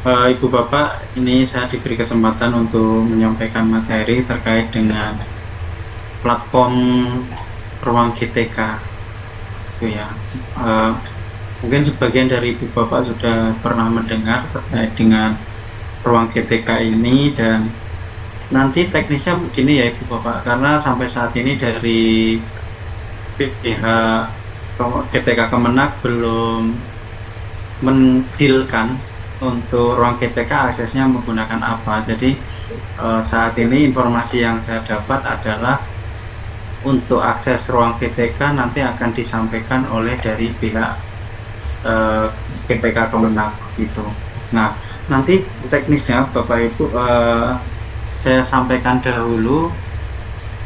Ibu Bapak, ini saya diberi kesempatan untuk menyampaikan materi terkait dengan platform Ruang GTK, itu ya. Eh, Mungkin sebagian dari Ibu Bapak sudah pernah mendengar terkait dengan Ruang GTK ini, dan nanti teknisnya begini ya Ibu Bapak, karena sampai saat ini dari pihak GTK Kemenak belum mendilkan untuk ruang GTK aksesnya menggunakan apa. Jadi saat ini informasi yang saya dapat adalah untuk akses ruang GTK nanti akan disampaikan oleh dari pihak GTK Kemenak itu. Nah, nanti teknisnya Bapak Ibu, saya sampaikan dahulu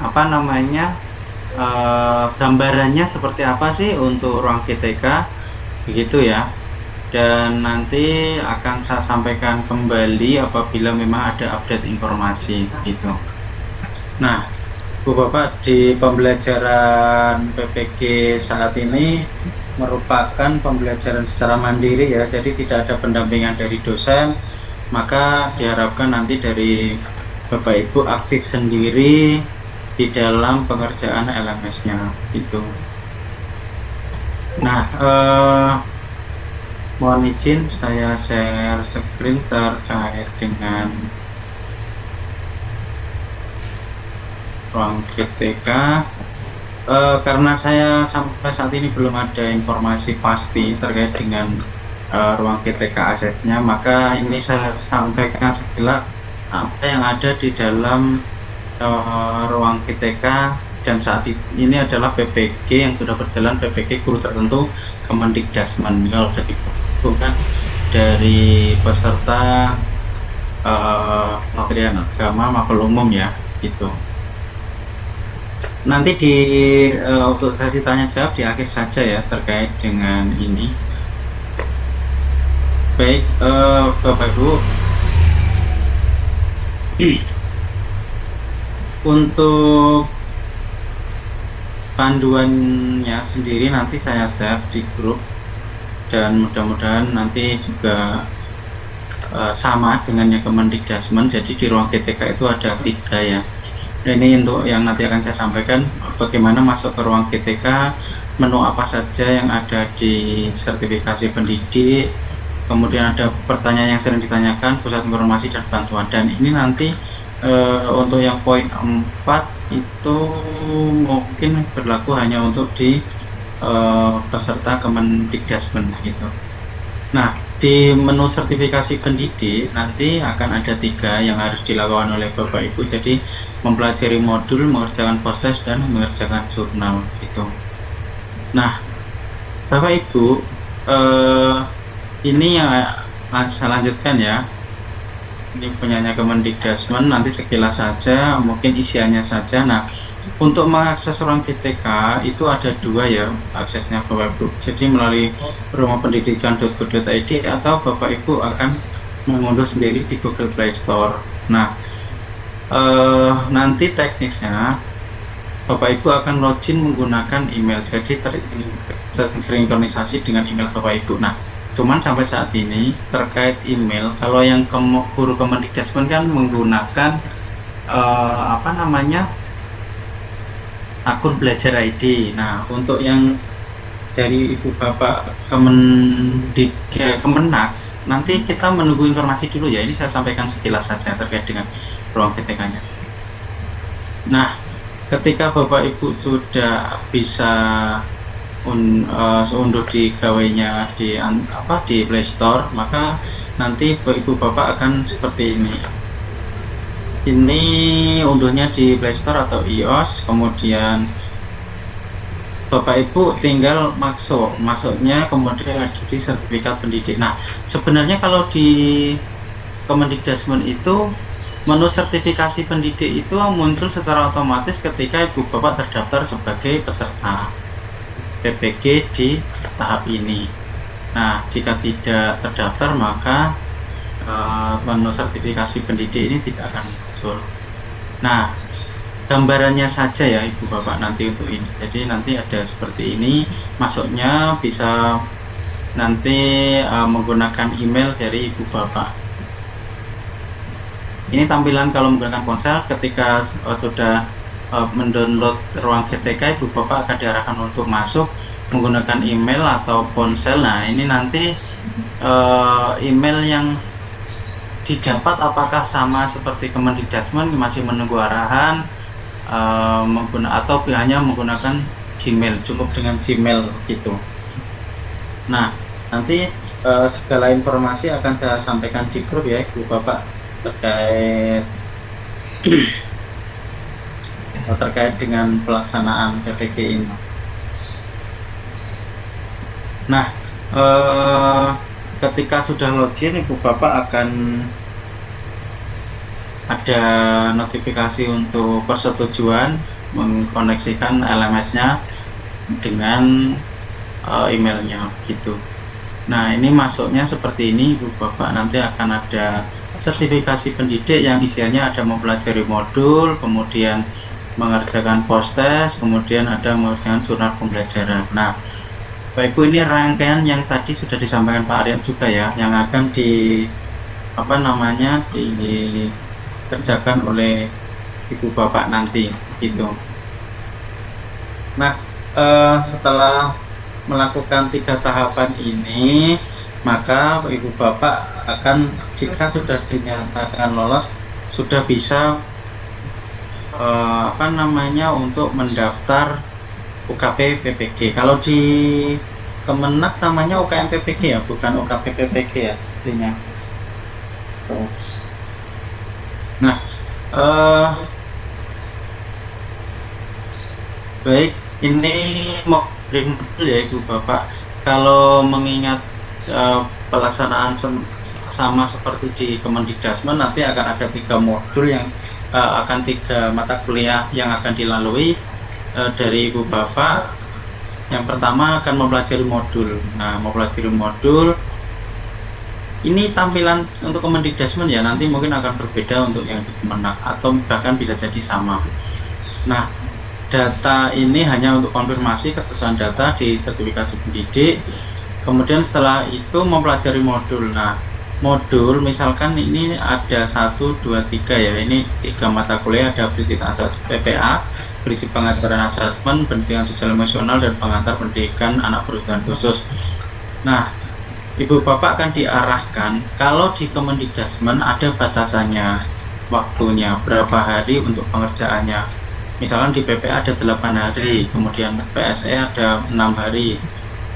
apa namanya, gambarannya seperti apa sih untuk ruang GTK, begitu ya. Dan nanti akan saya sampaikan kembali apabila memang ada update informasi gitu. Nah, Bu Bapak, di pembelajaran PPG saat ini merupakan pembelajaran secara mandiri ya, jadi tidak ada pendampingan dari dosen, maka diharapkan nanti dari Bapak Ibu aktif sendiri di dalam pengerjaan LMS-nya gitu. Nah, mohon izin saya share screen terkait dengan ruang GTK. Karena saya sampai saat ini belum ada informasi pasti terkait dengan ruang GTK aksesnya, maka ini saya sampaikan sekilas apa yang ada di dalam ruang GTK, dan saat ini adalah PPG yang sudah berjalan, PPG guru tertentu Kemendikdasmen. Kalau dari kan dari peserta Kementerian Agama mapel umum ya gitu. Nanti untuk sesi tanya jawab di akhir saja ya terkait dengan ini. Baik, Bapak Ibu, untuk panduannya sendiri nanti saya share di grup, dan mudah-mudahan nanti juga sama dengan yang Kemendikdasmen. Jadi di ruang GTK itu ada 3 ya. Ini untuk yang nanti akan saya sampaikan bagaimana masuk ke ruang GTK, menu apa saja yang ada di sertifikasi pendidik, kemudian ada pertanyaan yang sering ditanyakan, pusat informasi dan bantuan. Dan ini nanti untuk yang poin 4 itu mungkin berlaku hanya untuk di peserta Kemendikdasmen gitu. Nah, di menu sertifikasi pendidik nanti akan ada 3 yang harus dilakukan oleh Bapak Ibu. Jadi mempelajari modul, mengerjakan post-test, dan mengerjakan jurnal gitu. Nah, Bapak Ibu, ini yang saya lanjutkan ya. Ini punyanya Kemendikdasmen, nanti sekilas saja, mungkin isiannya saja. Nah, untuk mengakses ruang GTK itu ada 2 ya aksesnya Bapak Ibu. Jadi melalui rumahpendidikan.go.id atau Bapak Ibu akan mengunduh sendiri di Google Play Store. Nah, nanti teknisnya Bapak Ibu akan login menggunakan email, jadi terinkronisasi dengan email Bapak Ibu. Nah, cuman sampai saat ini terkait email, kalau yang guru Kemendikdasmen kan menggunakan apa namanya, akun belajar ID. Nah, untuk yang dari Ibu Bapak Kemenak, nanti kita menunggu informasi dulu ya. Ini saya sampaikan sekilas saja terkait dengan ruang GTK-nya. Nah, ketika Bapak Ibu sudah bisa unduh di gawainya di Play Store, maka nanti Ibu Bapak akan seperti ini. Ini unduhnya di Play Store atau iOS, kemudian Bapak Ibu tinggal masuknya, kemudian ada di sertifikat pendidik. Nah, sebenarnya kalau di Kemendikdasmen itu menu sertifikasi pendidik itu muncul secara otomatis ketika Ibu Bapak terdaftar sebagai peserta PPG di tahap ini. Nah, jika tidak terdaftar maka menu sertifikasi pendidik ini tidak akan muncul. Nah, gambarannya saja ya Ibu Bapak nanti untuk ini. Jadi nanti ada seperti ini, masuknya bisa nanti menggunakan email dari Ibu Bapak. Ini tampilan kalau menggunakan ponsel ketika sudah mendownload ruang GTK, Ibu Bapak akan diarahkan untuk masuk menggunakan email atau ponsel. Nah, ini nanti email yang didapat apakah sama seperti Kemendikdasmen, masih menunggu arahan, atau hanya menggunakan Gmail, cukup dengan Gmail gitu. Nah, nanti segala informasi akan saya sampaikan di grup ya Ibu Bapak terkait dengan pelaksanaan PPG ini. Nah, ketika sudah login, Ibu Bapak akan ada notifikasi untuk persetujuan mengkoneksikan LMS-nya dengan emailnya gitu. Nah, ini masuknya seperti ini Ibu Bapak, nanti akan ada sertifikasi pendidik yang isinya ada mempelajari modul, kemudian mengerjakan post-test, kemudian ada mengerjakan jurnal pembelajaran. Nah, Bapak Ibu, ini rangkaian yang tadi sudah disampaikan Pak Aryan juga ya, yang akan dikerjakan oleh Ibu Bapak nanti gitu. Nah, setelah melakukan 3 tahapan ini, maka Ibu Bapak akan, jika sudah dinyatakan lolos, sudah bisa untuk mendaftar UKP PPG. Kalau di Kemenak namanya UKM PPG ya, bukan UKP PPG ya sepertinya. Nah, baik, ini mau modul ya Ibu Bapak. Kalau mengingat pelaksanaan sama seperti di Kemendikdasmen, nanti akan ada 3 modul yang akan 3 mata kuliah yang akan dilalui dari Ibu Bapak. Yang pertama akan mempelajari modul. Nah, mempelajari modul ini tampilan untuk Kemendikdasmen ya, nanti mungkin akan berbeda untuk yang di Kemenak atau bahkan bisa jadi sama. Nah, data ini hanya untuk konfirmasi kesesuaian data di sertifikasi pendidik. Kemudian setelah itu mempelajari modul. Nah, modul misalkan ini ada 1, 2, 3 ya, ini 3 mata kuliah, ada pendidikan asas PPA, berisi pengajaran asesmen, pendidikan sosial emosional, dan pengantar pendidikan anak berkebutuhan khusus. Nah, Ibu Bapak akan diarahkan, kalau di Kemendikdasmen ada batasannya, waktunya berapa hari untuk pengerjaannya. Misalkan di PPA ada 8 hari, kemudian PSE ada 6 hari,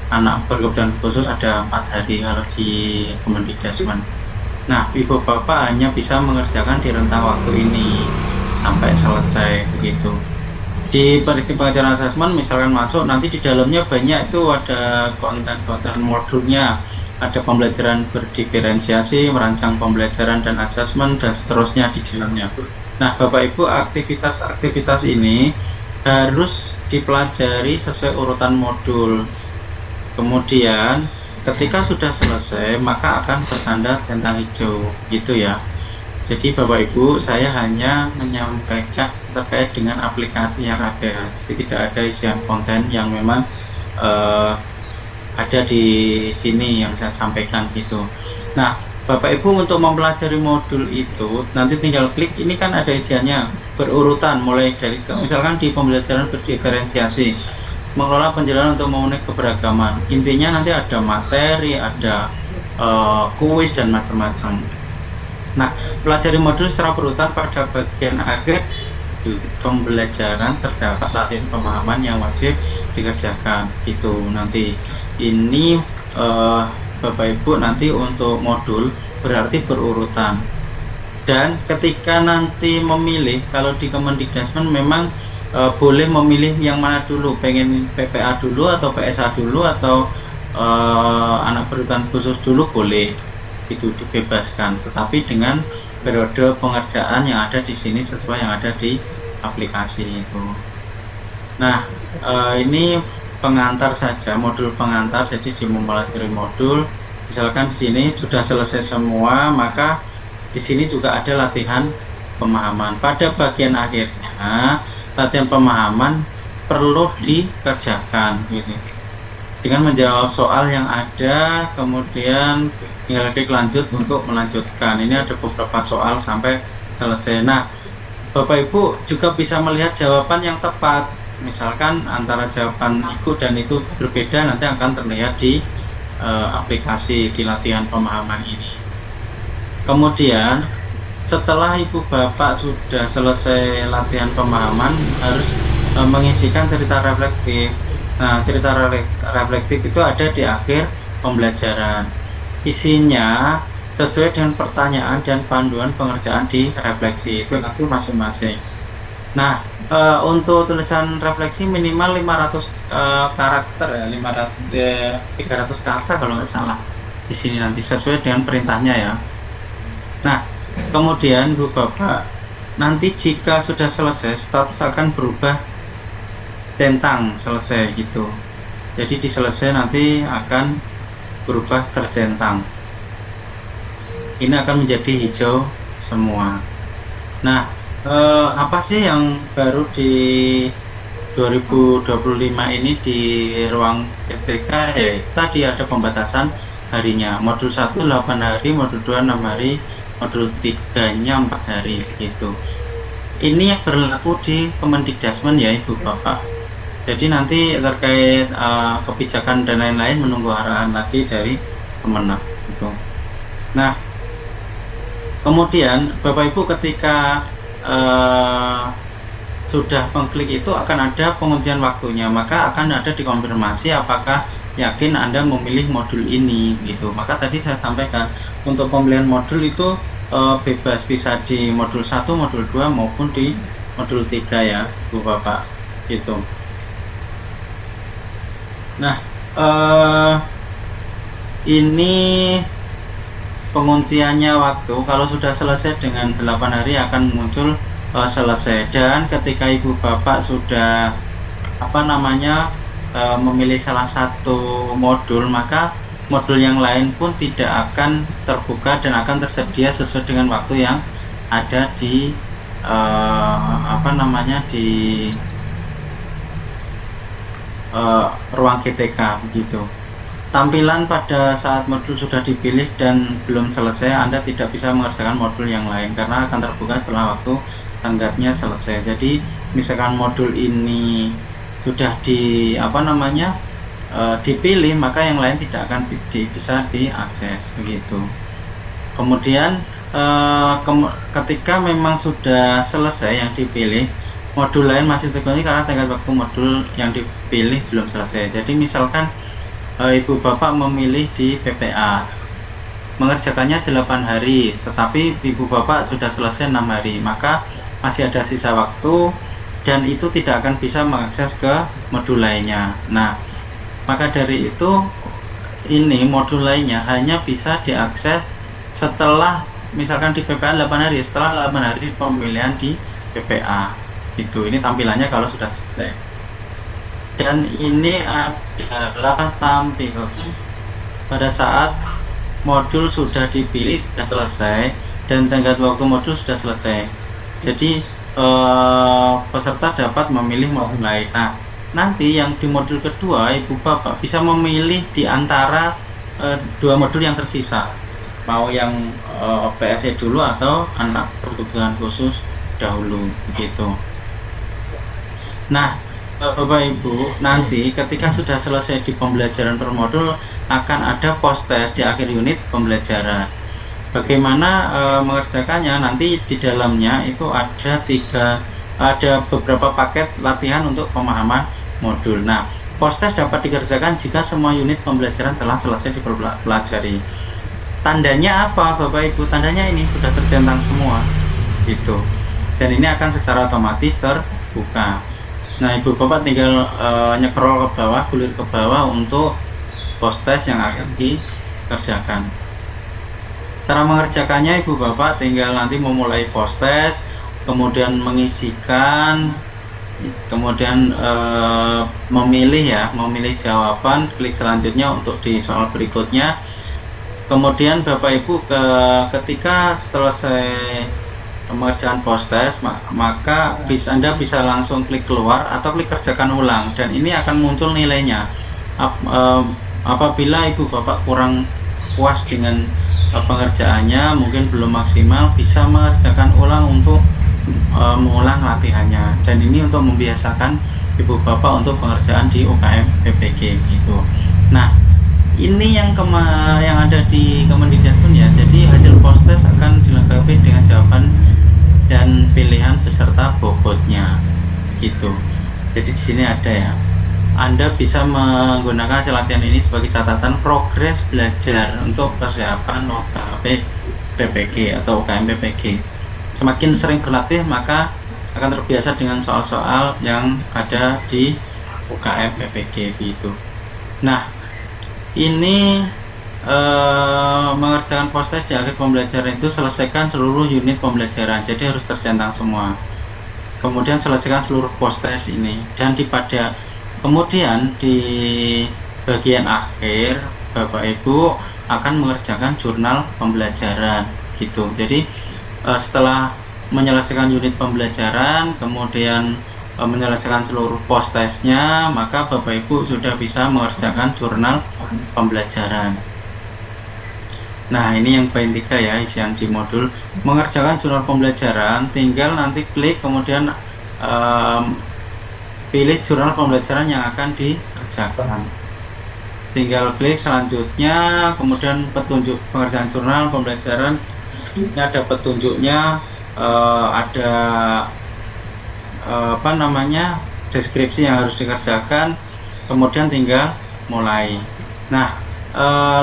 anak berkebutuhan khusus ada 4 hari kalau di Kemendikdasmen. Nah, Ibu Bapak hanya bisa mengerjakan di rentang waktu ini sampai selesai begitu. Di pengajaran asesmen misalkan masuk, nanti di dalamnya banyak itu ada konten-konten modulnya, ada pembelajaran berdiferensiasi, merancang pembelajaran dan asesmen, dan seterusnya di dalamnya. Nah, Bapak Ibu, aktivitas-aktivitas ini harus dipelajari sesuai urutan modul. Kemudian ketika sudah selesai, maka akan bertanda centang hijau gitu ya. Jadi Bapak Ibu, saya hanya menyampaikan terkait dengan aplikasi yang ada, jadi tidak ada isian konten yang memang ada di sini yang saya sampaikan gitu. Nah, Bapak Ibu, untuk mempelajari modul itu nanti tinggal klik, ini kan ada isiannya berurutan, mulai dari misalkan di pembelajaran berdiferensiasi, mengelola penjelasan untuk memenuhi keberagaman. Intinya nanti ada materi, ada kuis dan macam-macam. Nah, pelajari modul secara berurutan, pada bagian akhir pembelajaran terdapat latihan pemahaman yang wajib dikerjakan gitu. Nanti ini Bapak Ibu, nanti untuk modul berarti berurutan, dan ketika nanti memilih, kalau di Kemendikdasmen memang boleh memilih yang mana dulu, pengen PPA dulu atau PSA dulu atau anak berkebutuhan khusus dulu, boleh, itu dibebaskan, tetapi dengan periode pengerjaan yang ada di sini sesuai yang ada di aplikasi itu. Nah, ini pengantar saja, modul pengantar. Jadi di mempelajari modul, misalkan di sini sudah selesai semua, maka di sini juga ada latihan pemahaman. Pada bagian akhirnya, latihan pemahaman perlu dikerjakan gitu, dengan menjawab soal yang ada, kemudian tinggal klik lanjut untuk melanjutkan. Ini ada beberapa soal sampai selesai. Nah, Bapak Ibu juga bisa melihat jawaban yang tepat. Misalkan antara jawaban ikut dan itu berbeda, nanti akan terlihat di aplikasi di latihan pemahaman ini. Kemudian setelah Ibu Bapak sudah selesai latihan pemahaman, harus mengisikan cerita reflektif. Nah, cerita reflektif itu ada di akhir pembelajaran. Isinya sesuai dengan pertanyaan dan panduan pengerjaan di refleksi itu nanti masing-masing. Nah, untuk tulisan refleksi minimal 500 karakter ya, 300 kata kalau nggak salah di sini, nanti sesuai dengan perintahnya ya. Nah, kemudian Ibu Bapak nanti jika sudah selesai, status akan berubah centang selesai gitu. Jadi di selesai nanti akan berubah tercentang. Ini akan menjadi hijau semua. Nah, apa sih yang baru di 2025 ini di ruang PTK ya? Tadi ada pembatasan harinya. Modul 1 8 hari, modul 2 6 hari, modul 3-nya 4 hari gitu. Ini yang berlaku di Kemendikdasmen ya Ibu Bapak. Jadi nanti terkait kebijakan dan lain-lain menunggu arahan lagi dari Kemenak gitu. Nah, kemudian Bapak Ibu ketika sudah mengklik itu akan ada pengujian waktunya, maka akan ada dikonfirmasi apakah yakin Anda memilih modul ini gitu. Maka tadi saya sampaikan untuk pemilihan modul itu bebas, bisa di modul 1, modul 2 maupun di modul 3 ya Bu Bapak gitu. Nah, ini pengunciannya waktu. Kalau sudah selesai dengan 8 hari akan muncul selesai. Dan ketika Ibu Bapak sudah memilih salah satu modul, maka modul yang lain pun tidak akan terbuka dan akan tersedia sesuai dengan waktu yang ada di di ruang GTK begitu. Tampilan pada saat modul sudah dipilih dan belum selesai, Anda tidak bisa mengerjakan modul yang lain karena akan terbuka setelah waktu tenggatnya selesai. Jadi misalkan modul ini sudah dipilih, maka yang lain tidak akan bisa diakses begitu. Kemudian ketika memang sudah selesai yang dipilih, modul lain masih terkunci karena tenggat waktu modul yang dipilih belum selesai. Jadi misalkan Ibu Bapak memilih di PPA, mengerjakannya 8 hari, tetapi Ibu Bapak sudah selesai 6 hari, maka masih ada sisa waktu dan itu tidak akan bisa mengakses ke modul lainnya. Nah, maka dari itu ini modul lainnya hanya bisa diakses setelah misalkan di PPA 8 hari, setelah 8 hari pemilihan di PPA itu. Ini tampilannya kalau sudah selesai. Dan ini adalah tampilan pada saat modul sudah dipilih, sudah selesai, dan tenggat waktu modul sudah selesai. Jadi peserta dapat memilih modul lain. Nah, nanti yang di modul kedua Ibu Bapak bisa memilih di antara dua modul yang tersisa, mau yang PSE dulu atau anak berkebutuhan khusus dahulu begitu. Nah, Bapak Ibu, nanti ketika sudah selesai di pembelajaran per modul akan ada post test di akhir unit pembelajaran. Bagaimana mengerjakannya? Nanti di dalamnya itu ada beberapa paket latihan untuk pemahaman modul. Nah, post test dapat dikerjakan jika semua unit pembelajaran telah selesai dipelajari. Tandanya apa, Bapak Ibu? Tandanya ini sudah tercentang semua, gitu. Dan ini akan secara otomatis terbuka. Nah, Ibu Bapak tinggal nyekrol ke bawah, gulir ke bawah untuk post test yang akan dikerjakan. Cara mengerjakannya Ibu Bapak tinggal nanti memulai post test, kemudian mengisikan, kemudian memilih jawaban, klik selanjutnya untuk di soal berikutnya. Kemudian Bapak Ibu ketika selesai mengerjakan post test, maka Anda bisa langsung klik keluar atau klik kerjakan ulang, dan ini akan muncul nilainya. Apabila Ibu Bapak kurang puas dengan pengerjaannya mungkin belum maksimal, bisa mengerjakan ulang untuk mengulang latihannya. Dan ini untuk membiasakan ibu bapak untuk pengerjaan di UKM PPG gitu. Nah, ini yang ada di Kemendikbudristek ya. Jadi hasil post-test akan dilengkapi dengan jawaban dan pilihan beserta bobotnya gitu. Jadi di sini ada ya. Anda bisa menggunakan hasil latihan ini sebagai catatan progres belajar untuk persiapan UKM PPG atau UKM PPG. Semakin sering berlatih, maka akan terbiasa dengan soal-soal yang ada di UKM PPG gitu. Nah, ini mengerjakan post-test di akhir pembelajaran itu selesaikan seluruh unit pembelajaran, jadi harus tercentang semua. Kemudian selesaikan seluruh post-test ini, dan kemudian di bagian akhir Bapak Ibu akan mengerjakan jurnal pembelajaran gitu. Jadi setelah menyelesaikan unit pembelajaran, kemudian menyelesaikan seluruh post-testnya, maka Bapak Ibu sudah bisa mengerjakan jurnal pembelajaran. Nah, ini yang poin 3 ya, isian di modul mengerjakan jurnal pembelajaran. Tinggal nanti klik, kemudian pilih jurnal pembelajaran yang akan dikerjakan. Tinggal klik selanjutnya, kemudian petunjuk pengerjaan jurnal pembelajaran. Ini ada petunjuknya, ada deskripsi yang harus dikerjakan, kemudian tinggal mulai. Nah,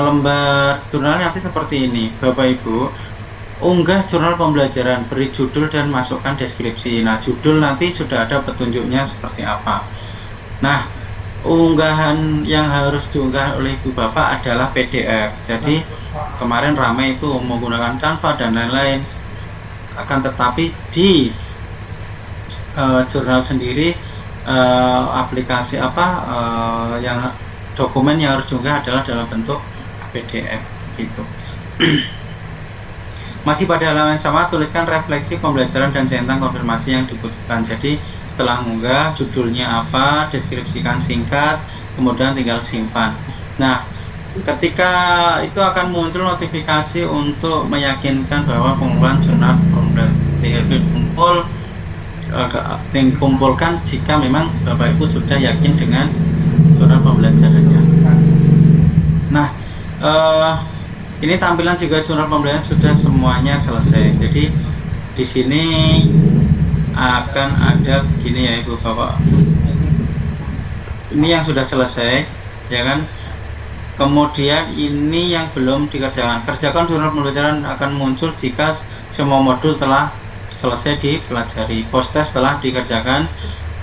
lembar jurnal nanti seperti ini, Bapak Ibu. Unggah jurnal pembelajaran, beri judul dan masukkan deskripsi. Nah, judul nanti sudah ada petunjuknya seperti apa. Nah, unggahan yang harus diunggah oleh ibu bapak adalah PDF. Jadi kemarin ramai itu menggunakan Canva dan lain-lain. Akan tetapi di jurnal sendiri, aplikasi yang dokumen yang harus diunggah adalah dalam bentuk PDF gitu. Masih pada halaman sama, tuliskan refleksi pembelajaran dan centang konfirmasi yang dibutuhkan. Jadi setelah mengunggah, judulnya apa, deskripsikan singkat, kemudian tinggal simpan. Nah, ketika itu akan muncul notifikasi untuk meyakinkan bahwa pengumpulan jurnal dikumpulkan jika memang Bapak Ibu sudah yakin dengan jurnal pembelajarannya. Nah, ini tampilan juga jurnal pembelajaran sudah semuanya selesai. Jadi di sini akan ada begini ya Ibu Bapak. Ini yang sudah selesai, ya kan? Kemudian ini yang belum dikerjakan. Kerjakan jurnal pembelajaran akan muncul jika semua modul telah selesai dipelajari. Post-test telah dikerjakan.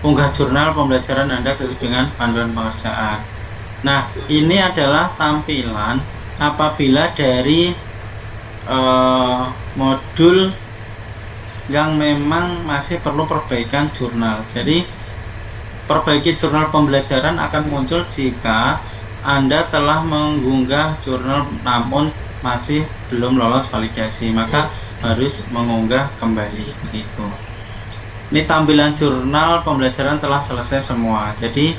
Unggah jurnal pembelajaran Anda sesuai dengan panduan pengerjaan. Nah, ini adalah tampilan apabila dari modul yang memang masih perlu perbaikan jurnal. Jadi perbaiki jurnal pembelajaran akan muncul jika Anda telah mengunggah jurnal namun masih belum lolos validasi, maka harus mengunggah kembali gitu. Ini tampilan jurnal pembelajaran telah selesai semua. Jadi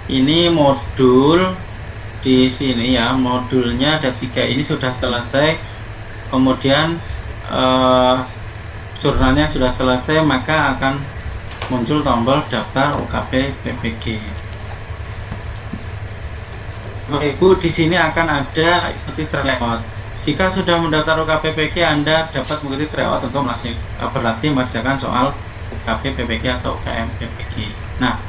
ini modul di sini ya, modulnya ada 3, ini sudah selesai. Kemudian jurnalnya sudah selesai, maka akan muncul tombol daftar UKP PPG. Ibu di sini akan ada ikuti tryout. Jika sudah mendaftar UKP PPG, Anda dapat mengikuti tryout untuk masih berlatih mengerjakan soal UKP PPG atau UKM PPG. Nah,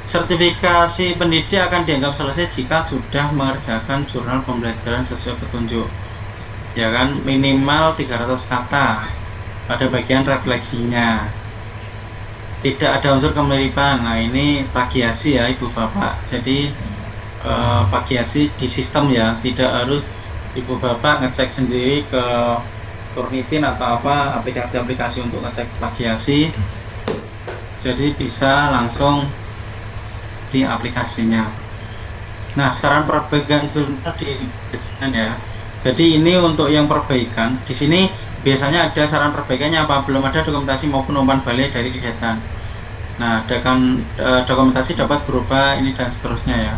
sertifikasi pendidik akan dianggap selesai jika sudah mengerjakan jurnal pembelajaran sesuai petunjuk, ya kan, minimal 300 kata pada bagian refleksinya, tidak ada unsur kemiripan. Nah, ini plagiasi ya Ibu Bapak. Jadi plagiasi di sistem ya, tidak harus Ibu Bapak ngecek sendiri ke Turnitin atau aplikasi-aplikasi untuk ngecek plagiasi. Jadi bisa langsung di aplikasinya. Nah, saran perbaikan jurnal dibagikan ya. Jadi ini untuk yang perbaikan. Di sini biasanya ada saran perbaikannya apa, belum ada dokumentasi maupun umpan balik dari kegiatan. Nah, dokumentasi dapat berubah ini dan seterusnya ya.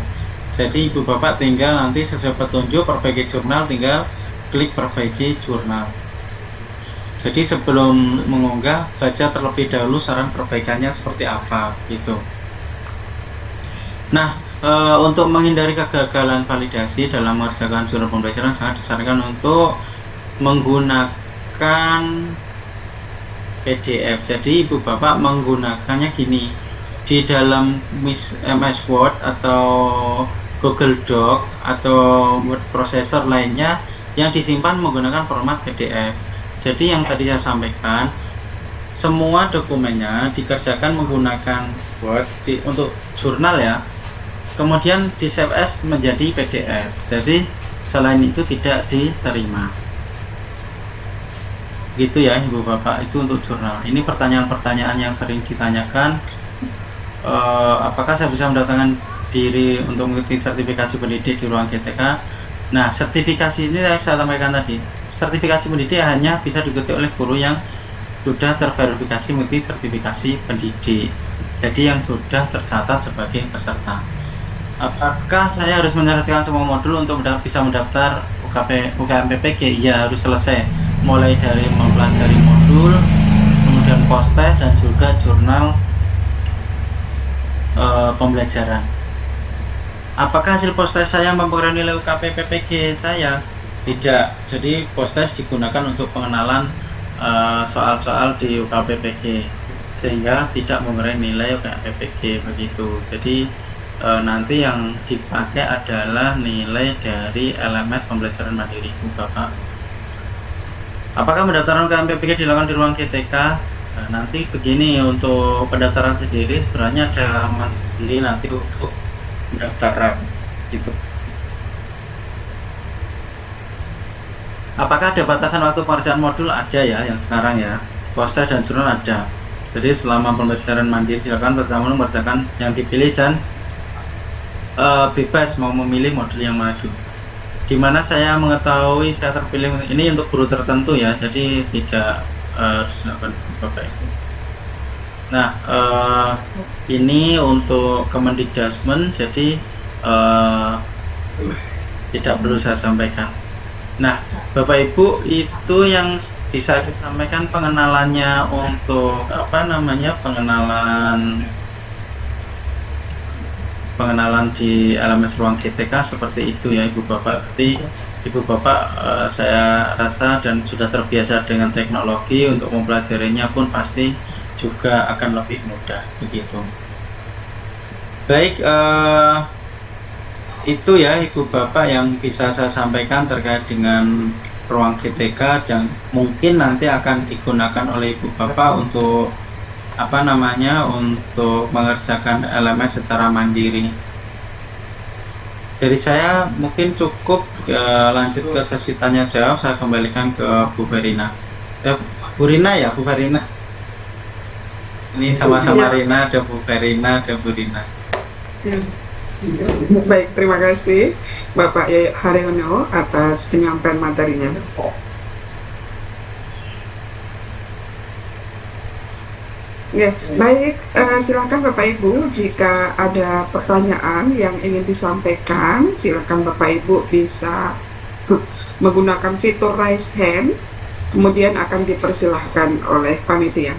Jadi Ibu Bapak tinggal nanti sesuai petunjuk perbaiki jurnal, tinggal klik perbaiki jurnal. Jadi sebelum mengunggah, baca terlebih dahulu saran perbaikannya seperti apa gitu. Nah, untuk menghindari kegagalan validasi dalam mengerjakan jurnal pembelajaran, sangat disarankan untuk menggunakan PDF. Jadi Ibu Bapak menggunakannya gini, di dalam MS Word atau Google Doc atau word processor lainnya yang disimpan menggunakan format PDF. Jadi yang tadi saya sampaikan, semua dokumennya dikerjakan menggunakan Word untuk jurnal ya, kemudian di save as menjadi PDF. Jadi selain itu tidak diterima. Gitu ya Ibu Bapak, itu untuk jurnal. Ini pertanyaan-pertanyaan yang sering ditanyakan, apakah saya bisa mendatangkan diri untuk mengikuti sertifikasi pendidik di ruang GTK. Nah, sertifikasi ini saya sampaikan tadi, sertifikasi pendidik hanya bisa diikuti oleh guru yang sudah terverifikasi mengikuti sertifikasi pendidik, jadi yang sudah tercatat sebagai peserta. Apakah saya harus menyelesaikan semua modul untuk bisa mendaftar UKM PPG? Iya, harus selesai, mulai dari mempelajari modul, kemudian post-test, dan juga jurnal pembelajaran. Apakah hasil post-test saya mempengaruhi nilai UKP PPG saya? Tidak. Jadi post-test digunakan untuk pengenalan soal-soal di UKP PPG, sehingga tidak mempengaruhi nilai UKP PPG begitu. Jadi nanti yang dipakai adalah nilai dari LMS pembelajaran mandiri Ibu Bapak. Apakah pendaftaran UKM PPG dilakukan di ruang GTK? Nah, nanti begini, untuk pendaftaran sendiri sebenarnya ada halaman sendiri nanti untuk pendaftaran gitu. Apakah ada batasan waktu pengerjaan modul? Ada ya, yang sekarang ya, post-test dan jurnal ada. Jadi selama pembelajaran mandiri dilakukan, peserta mengerjakan yang dipilih dan bebas mau memilih modul yang mana dulu. Dimana saya mengetahui saya terpilih ini untuk guru tertentu ya, jadi tidak harus dilakukan Bapak Ibu. Nah, ini untuk Kemendikdasmen, jadi tidak perlu saya sampaikan. Nah, Bapak Ibu, itu yang bisa disampaikan pengenalannya untuk pengenalan di LMS ruang GTK seperti itu ya Ibu Bapak. Jadi Ibu Bapak, saya rasa dan sudah terbiasa dengan teknologi, untuk mempelajarinya pun pasti juga akan lebih mudah begitu. Baik, itu ya Ibu Bapak yang bisa saya sampaikan terkait dengan ruang GTK, dan mungkin nanti akan digunakan oleh Ibu Bapak untuk untuk mengerjakan LMS secara mandiri. Dari saya mungkin cukup, lanjut ke sesi tanya jawab. Saya kembalikan ke Bu Verina. Bu Rina ya, Bu Verina. Ini sama-sama Rina, ada Bu Verina, ada Bu Rina. Baik, terima kasih Bapak Yayat Haryono atas penyampaian materinya. Ya, baik, silakan Bapak Ibu, jika ada pertanyaan yang ingin disampaikan, silakan Bapak Ibu bisa menggunakan fitur raise hand, kemudian akan dipersilahkan oleh panitia.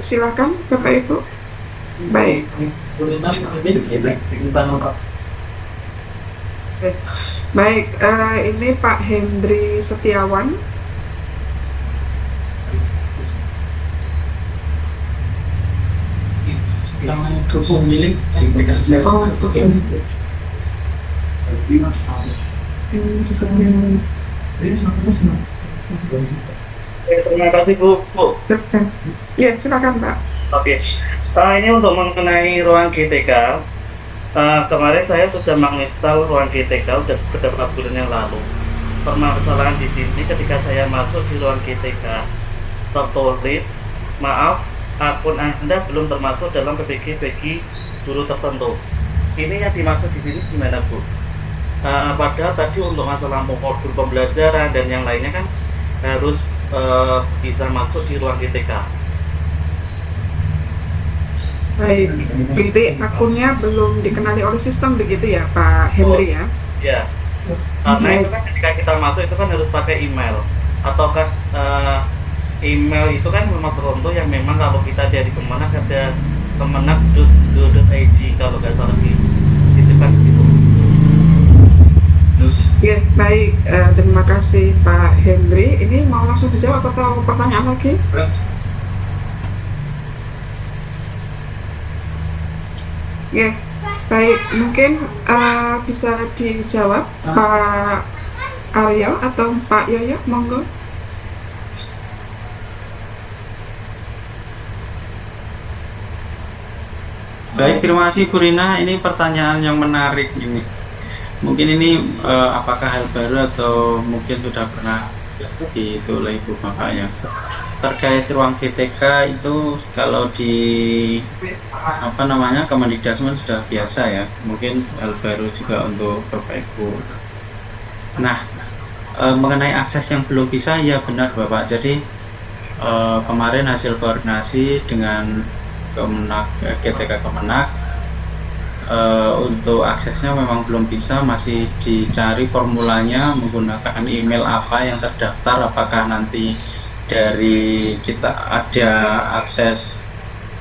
Silakan Bapak Ibu. Baik. Baik, ini Pak Hendri Setiawan. Terima kasih Bu. Silakan. Ya, silakan Pak. Oke. Ini untuk mengenai ruang GTK. Kemarin saya sudah menginstal ruang GTK udah beberapa bulan yang lalu. Permasalahan di sini ketika saya masuk di ruang GTK tertulis, maaf, akun Anda belum termasuk dalam PPG bagi guru tertentu. Ini yang dimaksud di sini gimana Bu? Padahal tadi untuk masalah modul pembelajaran dan yang lainnya kan harus bisa masuk di ruang GTK. Baik, berarti akunnya belum dikenali oleh sistem begitu ya Pak Oh, Henry ya? ya. Karena itu Baik, kan ketika kita masuk itu kan harus pakai email. Ataukah email itu kan memang tertentu yang memang kalau kita dari Kemenak ada kemenak.go.id kalau nggak salah disisipkan di situ. ya baik. Terima kasih Pak Henry. Ini mau langsung dijawab atau pertanyaan lagi? Ya, baik. Mungkin bisa dijawab Pak Aryo atau Pak Yoyo, monggo. Baik, terima kasih Bu Rina. Ini pertanyaan yang menarik ini. Mungkin ini apakah hal baru atau mungkin sudah pernah itu oleh Ibu Bapak ya. Terkait ruang GTK itu kalau di apa namanya Kemendikbudrismen sudah biasa ya. Mungkin hal baru juga untuk Bapak Ibu. Nah, mengenai akses yang belum bisa ya benar Bapak. Jadi kemarin hasil koordinasi dengan Kemenak, GTK Kemenak, untuk aksesnya memang belum bisa, masih dicari formulanya menggunakan email apa yang terdaftar, apakah nanti dari kita ada akses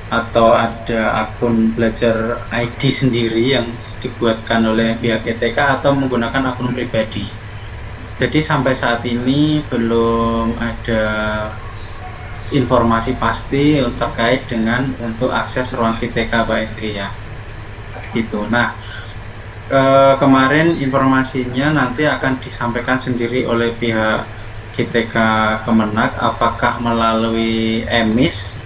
atau ada akun belajar ID sendiri yang dibuatkan oleh pihak GTK atau menggunakan akun pribadi. Jadi sampai saat ini belum ada informasi pasti terkait dengan untuk akses ruang GTK Pak Endri ya. Gitu. Nah, kemarin informasinya nanti akan disampaikan sendiri oleh pihak GTK Kemenak, apakah melalui emis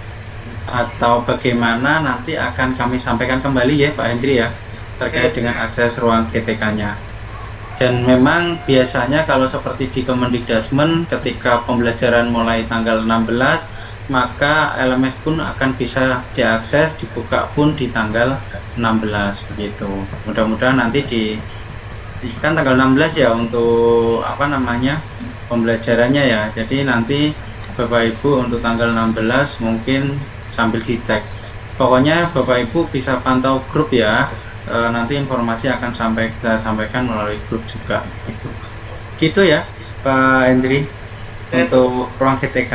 atau bagaimana nanti akan kami sampaikan kembali ya Pak Hendri ya, terkait dengan akses ruang GTK-nya. Dan memang biasanya kalau seperti di Kemendikbudrismen ketika pembelajaran mulai tanggal 16, maka LMS pun akan bisa diakses, dibuka pun di tanggal 16 begitu. Mudah-mudahan nanti kan tanggal 16 ya untuk apa namanya pembelajarannya ya. Jadi nanti Bapak Ibu untuk tanggal 16 mungkin sambil dicek. Pokoknya Bapak Ibu bisa pantau grup ya. Nanti informasi akan kita sampaikan melalui grup juga gitu ya Pak Hendri untuk ruang GTK.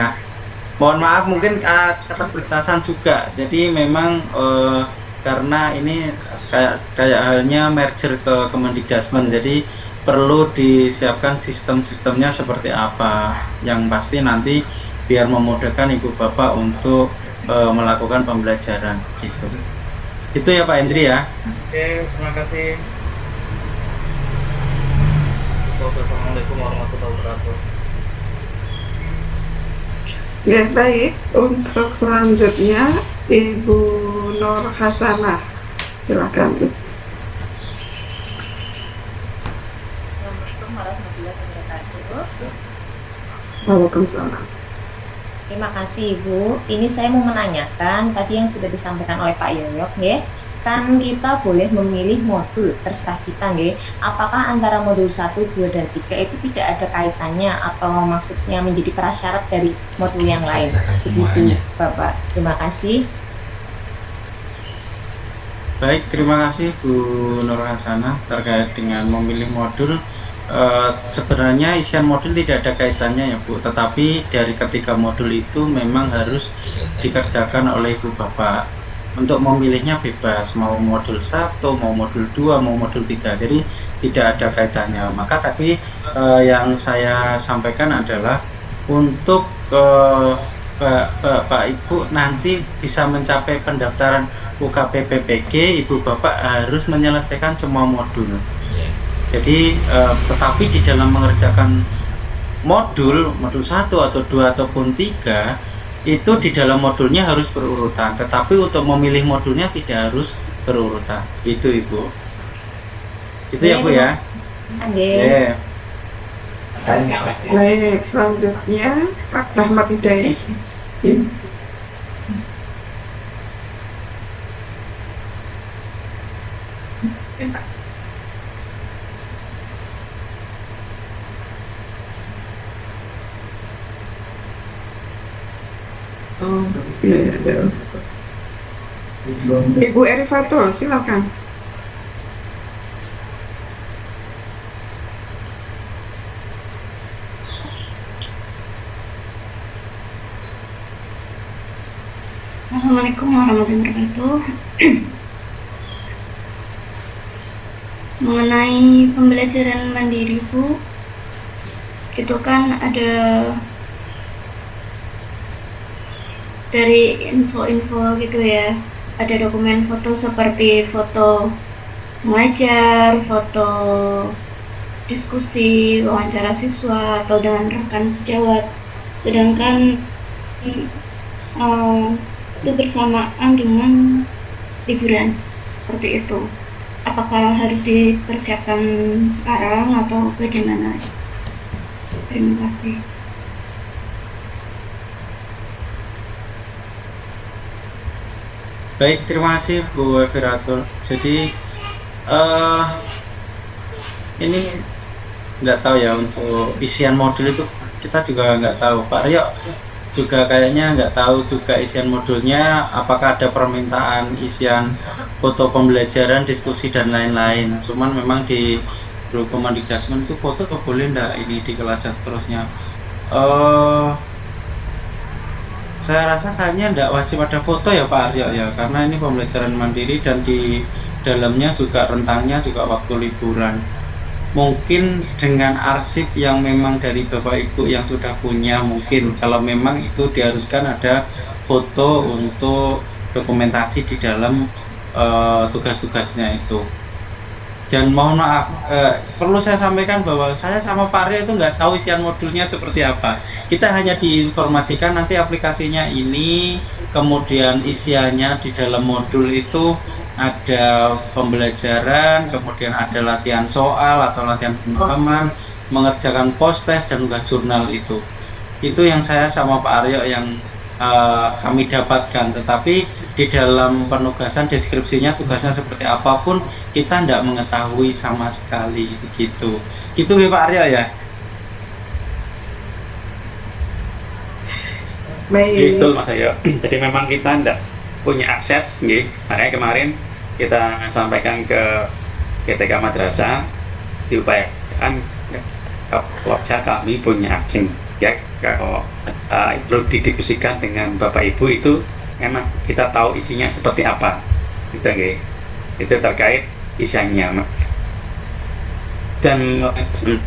Mohon maaf mungkin keterbatasan juga, jadi memang karena ini kayak halnya merger ke Kemendikbudrismen, jadi perlu disiapkan sistem-sistemnya seperti apa, yang pasti nanti biar memudahkan Ibu Bapak untuk melakukan pembelajaran gitu. Itu ya Pak Hendri ya. Oke, terima kasih. Assalamualaikum warahmatullahi wabarakatuh. Ya, baik. Untuk selanjutnya Ibu Nur Hasanah, silakan. Assalamualaikum warahmatullahi wabarakatuh. Waalaikumsalam. Terima kasih Ibu. Ini saya mau menanyakan tadi yang sudah disampaikan oleh Pak Yoyok, nggih. Kan kita boleh memilih modul terserah kita, nggih. Apakah antara modul 1, 2, dan 3 itu tidak ada kaitannya atau maksudnya menjadi prasyarat dari modul yang lain? Begitu, Bapak. Terima kasih. Baik, terima kasih Bu Nur Hasanah terkait dengan memilih modul. Sebenarnya isian modul tidak ada kaitannya ya Bu, tetapi dari ketiga modul itu memang harus dikerjakan oleh Ibu Bapak. Untuk memilihnya bebas, mau modul 1, mau modul 2, mau modul 3, jadi tidak ada kaitannya. Maka tadi yang saya sampaikan adalah untuk Pak Ibu nanti bisa mencapai pendaftaran UKPPPG, Ibu Bapak harus menyelesaikan semua modul. Jadi tetapi di dalam mengerjakan modul 1 atau 2 ataupun 3 itu di dalam modulnya harus berurutan, tetapi untuk memilih modulnya tidak harus berurutan. Itu Ibu. Itu ya Bu ya. Oke. Baik, selanjutnya Pak Rahmat Hidayat. Oh, iya. Ibu Erifatul, silakan. Assalamualaikum warahmatullahi wabarakatuh. Mengenai pembelajaran mandiri, Bu, itu kan ada dari info-info gitu ya. Ada dokumen foto seperti foto mengajar, foto diskusi, wawancara siswa, atau dengan rekan sejawat. Sedangkan itu bersamaan dengan liburan seperti itu. Apakah harus dipersiapkan sekarang atau bagaimana? Terima kasih. Baik, terima kasih Bu Firatul. Jadi ini nggak tahu ya, untuk isian modul itu kita juga nggak tahu. Pak Ryo juga kayaknya nggak tahu juga isian modulnya, apakah ada permintaan isian foto pembelajaran, diskusi dan lain-lain. Cuman memang di guru Kemendikbudrismen itu foto boleh nggak ini di kelas dan seterusnya. Saya rasa kayaknya nggak wajib ada foto ya Pak Aryo ya, karena ini pembelajaran mandiri dan di dalamnya juga rentangnya juga waktu liburan. Mungkin dengan arsip yang memang dari Bapak Ibu yang sudah punya, mungkin kalau memang itu diharuskan ada foto untuk dokumentasi di dalam tugas-tugasnya itu. Dan mohon maaf, perlu saya sampaikan bahwa saya sama Pak Arya itu nggak tahu isian modulnya seperti apa. Kita hanya diinformasikan nanti aplikasinya ini, kemudian isiannya di dalam modul itu ada pembelajaran, kemudian ada latihan soal atau latihan pemahaman, mengerjakan post test dan juga jurnal itu. Itu yang saya sama Pak Aryo yang kami dapatkan, tetapi di dalam penugasan deskripsinya tugasnya seperti apapun kita tidak mengetahui sama sekali gitu ya Pak Arya ya. Baik. Betul Mas Ayo. Jadi memang kita tidak punya akses, makanya kemarin kita sampaikan ke GTK Madrasah, diupayakan kalau kami punya akses ya, kalau perlu didiskusikan dengan Bapak Ibu itu enak, kita tahu isinya seperti apa gitu, itu terkait isiannya. Dan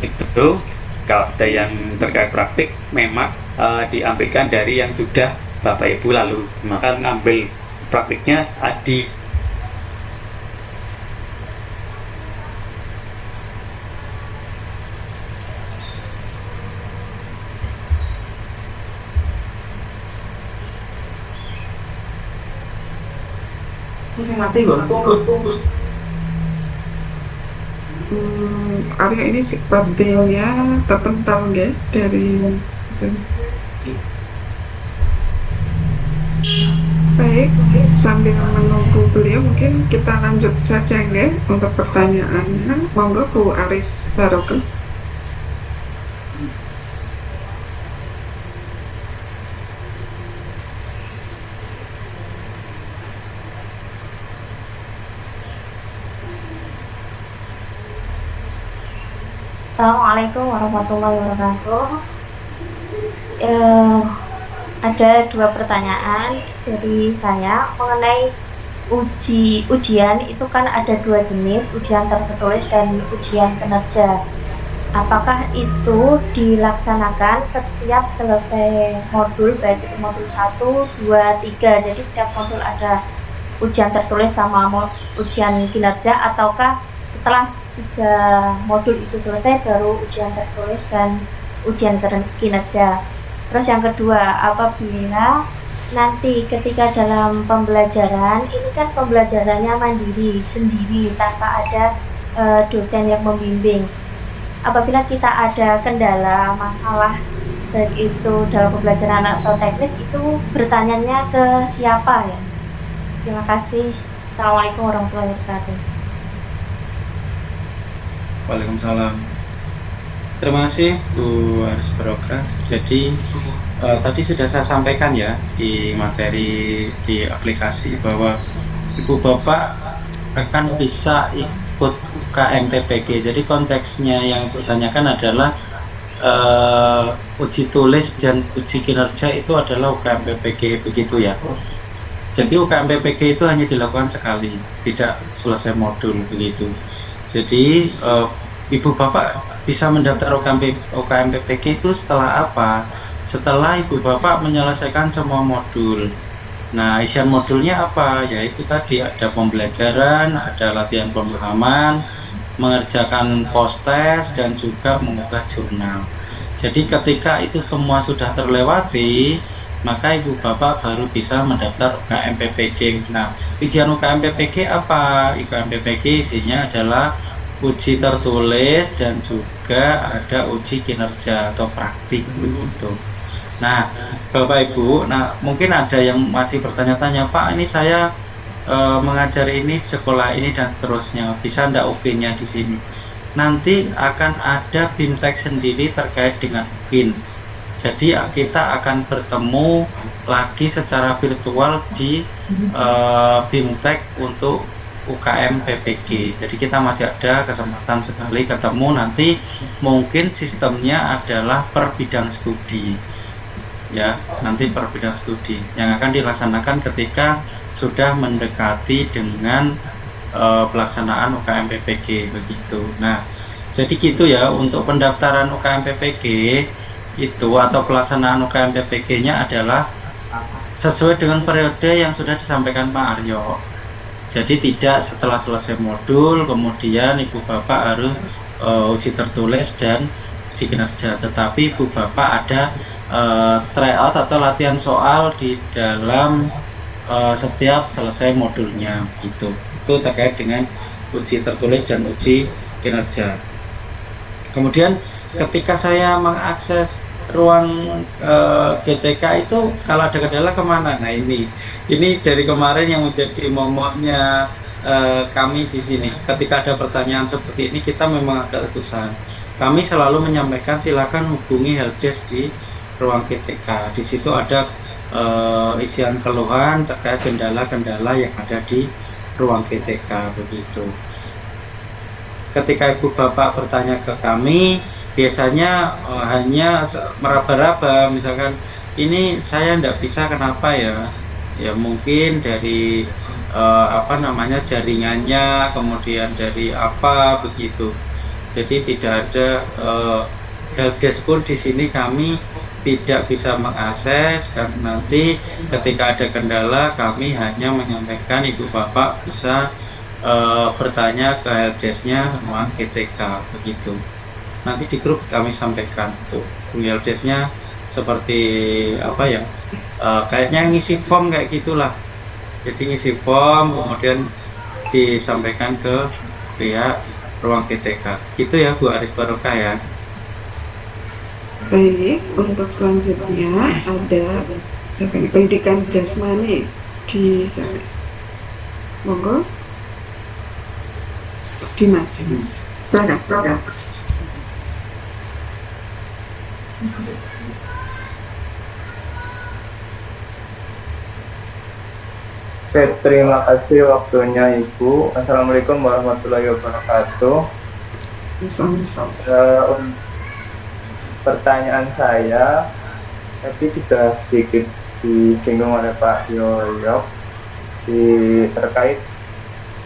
itu kalau ada yang terkait praktik memang diambilkan dari yang sudah Bapak Ibu lalu, maka ngambil praktiknya di mati Arya ini sifat beliau ya terpental nggih dari baik, sambil menunggu beliau mungkin kita lanjut saja nggih untuk pertanyaannya. Monggo Bu Aris Barokah. Assalamualaikum warahmatullahi wabarakatuh. Ada dua pertanyaan dari saya mengenai ujian itu kan ada dua jenis, ujian tertulis dan ujian kinerja. Apakah itu dilaksanakan setiap selesai modul, baik itu modul 1, 2, 3, jadi setiap modul ada ujian tertulis sama ujian kinerja, ataukah setelah 3 modul itu selesai baru ujian tertulis dan ujian kinerja? Terus yang kedua, apabila nanti ketika dalam pembelajaran ini kan pembelajarannya mandiri sendiri tanpa ada dosen yang membimbing, apabila kita ada kendala masalah baik itu dalam pembelajaran atau teknis, itu bertanyanya ke siapa ya? Terima kasih. Assalamualaikum warahmatullahi wabarakatuh. Waalaikumsalam. Terima kasih Bu Aris Barokah. Jadi tadi sudah saya sampaikan ya di materi di aplikasi bahwa Ibu Bapak akan bisa ikut UKM PPG. Jadi konteksnya yang Ibu tanyakan adalah uji tulis dan uji kinerja itu adalah UKM PPG, begitu ya. Jadi UKM PPG itu hanya dilakukan sekali, tidak selesai modul begitu. Jadi Ibu Bapak bisa mendaftar UKM PPG itu setelah apa? Setelah Ibu Bapak menyelesaikan semua modul. Nah, isian modulnya apa? Yaitu tadi ada pembelajaran, ada latihan pemahaman, mengerjakan post-test, dan juga mengunggah jurnal. Jadi ketika itu semua sudah terlewati, maka Ibu Bapak baru bisa mendaftar UKM PPG. Nah, isian UKM PPG apa? UKM PPG isinya adalah uji tertulis dan juga ada uji kinerja atau praktik begitu. Nah, Bapak Ibu, mungkin ada yang masih bertanya-tanya, Pak, ini saya mengajar ini, sekolah ini dan seterusnya, bisa ndak UKIN-nya di sini? Nanti akan ada BIMTEK sendiri terkait dengan UKIN. Jadi kita akan bertemu lagi secara virtual di BIMTEK untuk UKM PPG. Jadi kita masih ada kesempatan sekali ketemu, nanti mungkin sistemnya adalah per bidang studi. Ya, nanti per bidang studi yang akan dilaksanakan ketika sudah mendekati dengan pelaksanaan UKM PPG begitu. Nah, jadi gitu ya untuk pendaftaran UKM PPG itu atau pelaksanaan UKM PPG-nya adalah sesuai dengan periode yang sudah disampaikan Pak Aryo. Jadi tidak setelah selesai modul kemudian Ibu Bapak harus uji tertulis dan uji kinerja, tetapi Ibu Bapak ada tryout atau latihan soal di dalam setiap selesai modulnya gitu. Itu terkait dengan uji tertulis dan uji kinerja. Kemudian ketika saya mengakses ruang GTK itu kalau ada kendala kemana? Nah ini dari kemarin yang menjadi momoknya kami di sini. Ketika ada pertanyaan seperti ini kita memang agak kesusahan. Kami selalu menyampaikan silakan hubungi helpdesk di ruang GTK. Di situ ada isian keluhan terkait kendala-kendala yang ada di ruang GTK begitu. Ketika Ibu Bapak bertanya ke kami, biasanya hanya meraba-raba, misalkan ini saya tidak bisa, kenapa ya? Ya mungkin dari jaringannya, kemudian dari apa begitu. Jadi tidak ada helpdesk pun di sini kami tidak bisa mengakses, dan nanti ketika ada kendala kami hanya menyampaikan Ibu Bapak bisa bertanya ke helpdesk-nya ruang GTK begitu. Nanti di grup kami sampaikan tuh helpdesk-nya seperti apa ya, kayaknya ngisi form kayak gitulah. Jadi ngisi form kemudian disampaikan ke pihak ruang GTK. Gitu ya Bu Aris Barokah ya. Baik, untuk selanjutnya ada pendidikan jasmani di sana. Monggo, Dimas. Silakan. Terima kasih waktunya Ibu. Assalamualaikum warahmatullahi wabarakatuh. Pertanyaan saya tadi sudah sedikit disinggung oleh Pak Yoyok terkait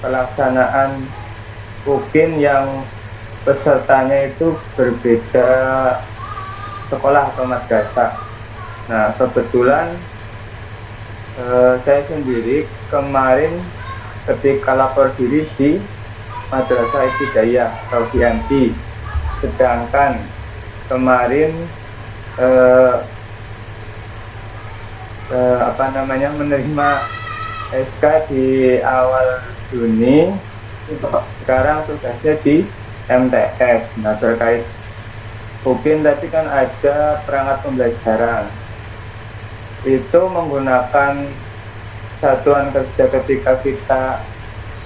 pelaksanaan UKIN yang pesertanya itu berbeda sekolah atau madrasah. Nah, kebetulan saya sendiri kemarin ketika lapor diri di Madrasah Ibtidaiyah atau BMT, sedangkan kemarin menerima SK di awal Juni, sekarang tugasnya di MTS. Nah, terkait UKIN tadi kan ada perangkat pembelajaran itu menggunakan satuan kerja ketika kita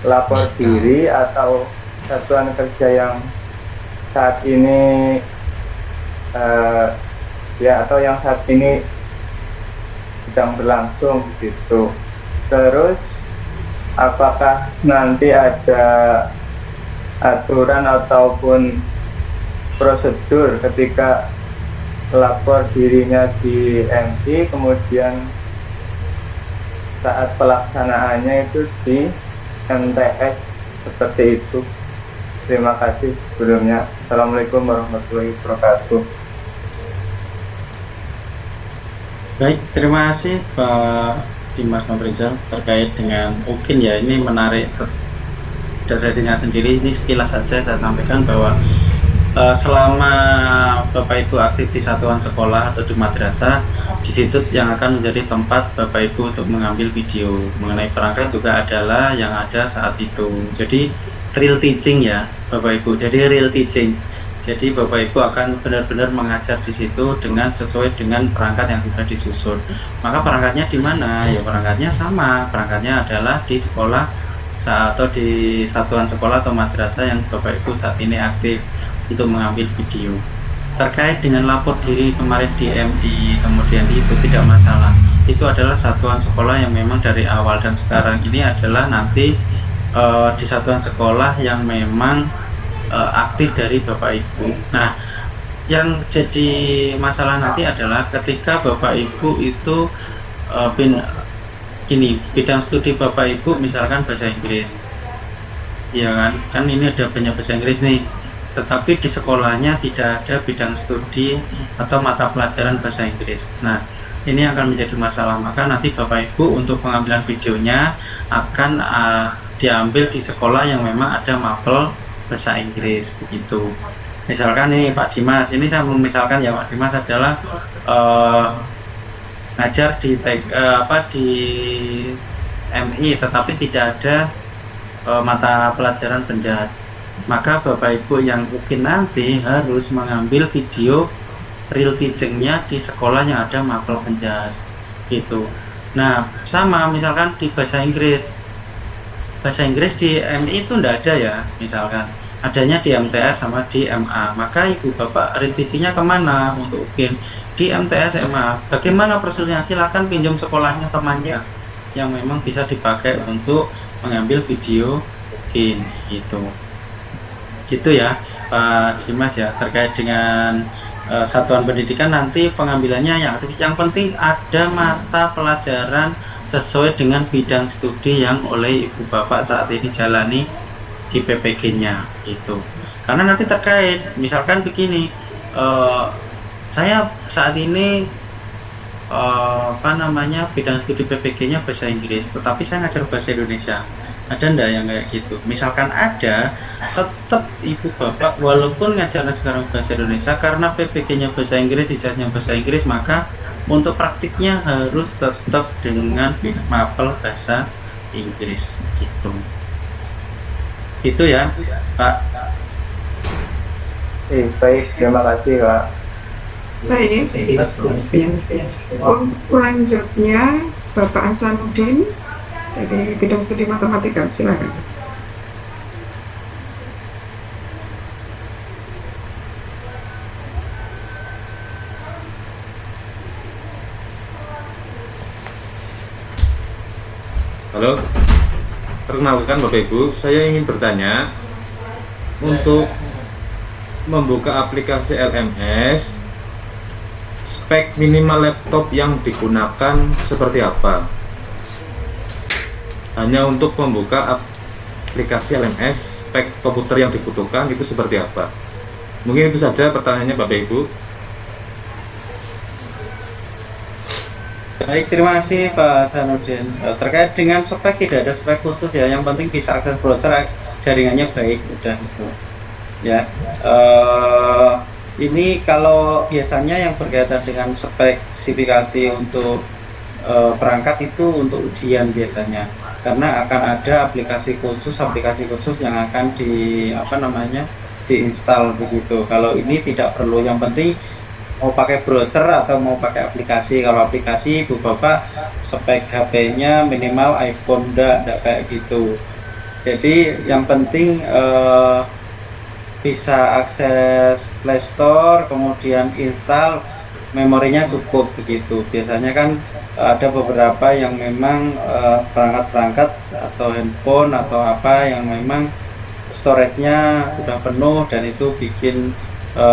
lapor diri atau satuan kerja yang saat ini atau yang saat ini sedang berlangsung gitu. Terus apakah nanti ada aturan ataupun prosedur ketika lapor dirinya di MI, kemudian saat pelaksanaannya itu di MTS seperti itu. Terima kasih sebelumnya. Assalamualaikum warahmatullahi wabarakatuh. Baik, terima kasih Pak Dimas Noprizal terkait dengan UKIN ya. Ini menarik pada sesinya sendiri. Ini sekilas saja saya sampaikan bahwa selama Bapak Ibu aktif di satuan sekolah atau di madrasah, di situ yang akan menjadi tempat Bapak Ibu untuk mengambil video mengenai perangkat juga adalah yang ada saat itu. Jadi real teaching ya Bapak Ibu. Jadi real teaching. Jadi Bapak Ibu akan benar-benar mengajar di situ dengan sesuai dengan perangkat yang sudah disusun. Maka perangkatnya di mana? Ya perangkatnya sama. Perangkatnya adalah di sekolah atau di satuan sekolah atau madrasah yang Bapak Ibu saat ini aktif untuk mengambil video. Terkait dengan lapor diri kemarin di MI kemudian itu tidak masalah. Itu adalah satuan sekolah yang memang dari awal, dan sekarang ini adalah nanti di satuan sekolah yang memang aktif dari Bapak Ibu. Nah, yang jadi masalah nanti adalah ketika Bapak Ibu itu bidang studi Bapak Ibu misalkan bahasa Inggris, ya kan ini ada banyak bahasa Inggris nih, tetapi di sekolahnya tidak ada bidang studi atau mata pelajaran bahasa Inggris. Nah, ini akan menjadi masalah. Maka nanti Bapak Ibu untuk pengambilan videonya akan diambil di sekolah yang memang ada mapel bahasa Inggris begitu. Misalkan ini Pak Dimas, ini saya misalkan ya Pak Dimas adalah ngajar di MI tetapi tidak ada mata pelajaran penjas. Maka Bapak Ibu yang mungkin nanti harus mengambil video real teachingnya di sekolah yang ada mapel penjas gitu. Nah, sama misalkan di bahasa Inggris di MI itu enggak ada ya, misalkan adanya di MTS sama di MA. Maka Ibu Bapak real teachingnya kemana untuk UKIN? Di MTS MA. Bagaimana prosedurnya? Silakan pinjam sekolahnya temannya yang memang bisa dipakai untuk mengambil video UKIN gitu ya Pak Dimas ya. Terkait dengan satuan pendidikan nanti pengambilannya yang penting ada mata pelajaran sesuai dengan bidang studi yang oleh Ibu Bapak saat ini jalani di PPG-nya gitu. Karena nanti terkait misalkan begini, saya saat ini bidang studi PPG-nya bahasa Inggris, tetapi saya ngajar bahasa Indonesia. Ada enggak yang kayak gitu? Misalkan ada, tetap Ibu Bapak walaupun ngajarnya sekarang bahasa Indonesia, karena PPG-nya bahasa Inggris, ijazahnya bahasa Inggris, maka untuk praktiknya harus tetap dengan mapel bahasa Inggris gitu. Itu ya Pak. Baik, terima kasih Pak. Baik, selanjutnya Bapak Hasanuddin dari bidang studi matematika, silakan. Halo, perkenalkan Bapak Ibu, saya ingin bertanya untuk membuka aplikasi LMS, spek minimal laptop yang digunakan seperti apa? Hanya untuk membuka aplikasi LMS, spek komputer yang dibutuhkan itu seperti apa? Mungkin itu saja pertanyaannya Bapak Ibu. Baik, terima kasih Pak Hasanuddin. Terkait dengan spek tidak ada spek khusus ya, yang penting bisa akses browser, jaringannya baik, udah itu. Ya, ini kalau biasanya yang berkaitan dengan spesifikasi untuk perangkat itu untuk ujian biasanya, karena akan ada aplikasi khusus yang akan diinstal begitu. Kalau ini tidak perlu, yang penting mau pakai browser atau mau pakai aplikasi. Kalau aplikasi Ibu Bapak spek HP-nya minimal iPhone, enggak kayak gitu. Jadi yang penting bisa akses Play Store, kemudian install, memorinya cukup begitu. Biasanya kan ada beberapa yang memang perangkat-perangkat atau handphone atau apa yang memang storage-nya sudah penuh dan itu bikin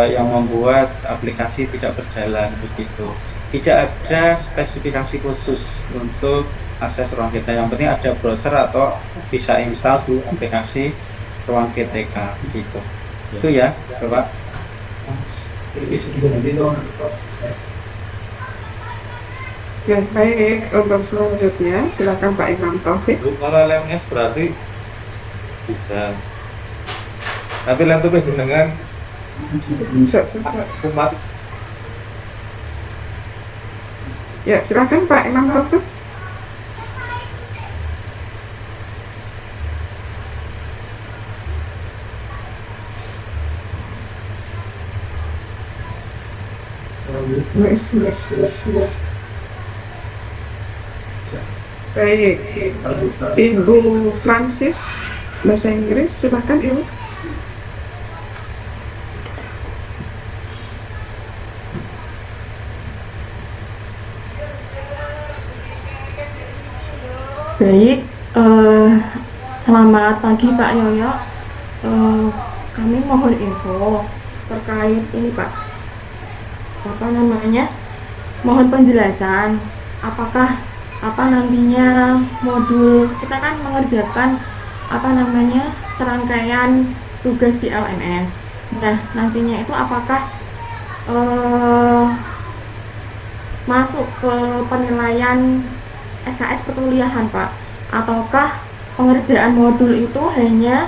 yang membuat aplikasi tidak berjalan begitu. Tidak ada spesifikasi khusus untuk akses ruang kita, yang penting ada browser atau bisa install di aplikasi ruang GTK gitu. Itu ya Bapak. Ya, baik. Untuk selanjutnya silakan Pak Imam Taufik. Kalau LMS berarti bisa, tapi lain tuh dengan sistematik. Ya, silakan Pak Imam Taufik. Baik, Ibu Francis, bahasa Inggris, silakan Ibu. Baik, selamat pagi Pak Yoyo. Kami mohon info terkait ini Pak. Apa namanya? Mohon penjelasan. Apakah nantinya modul kita kan mengerjakan serangkaian tugas di LMS. Nah, nantinya itu apakah masuk ke penilaian SKS perkuliahan Pak, ataukah pengerjaan modul itu hanya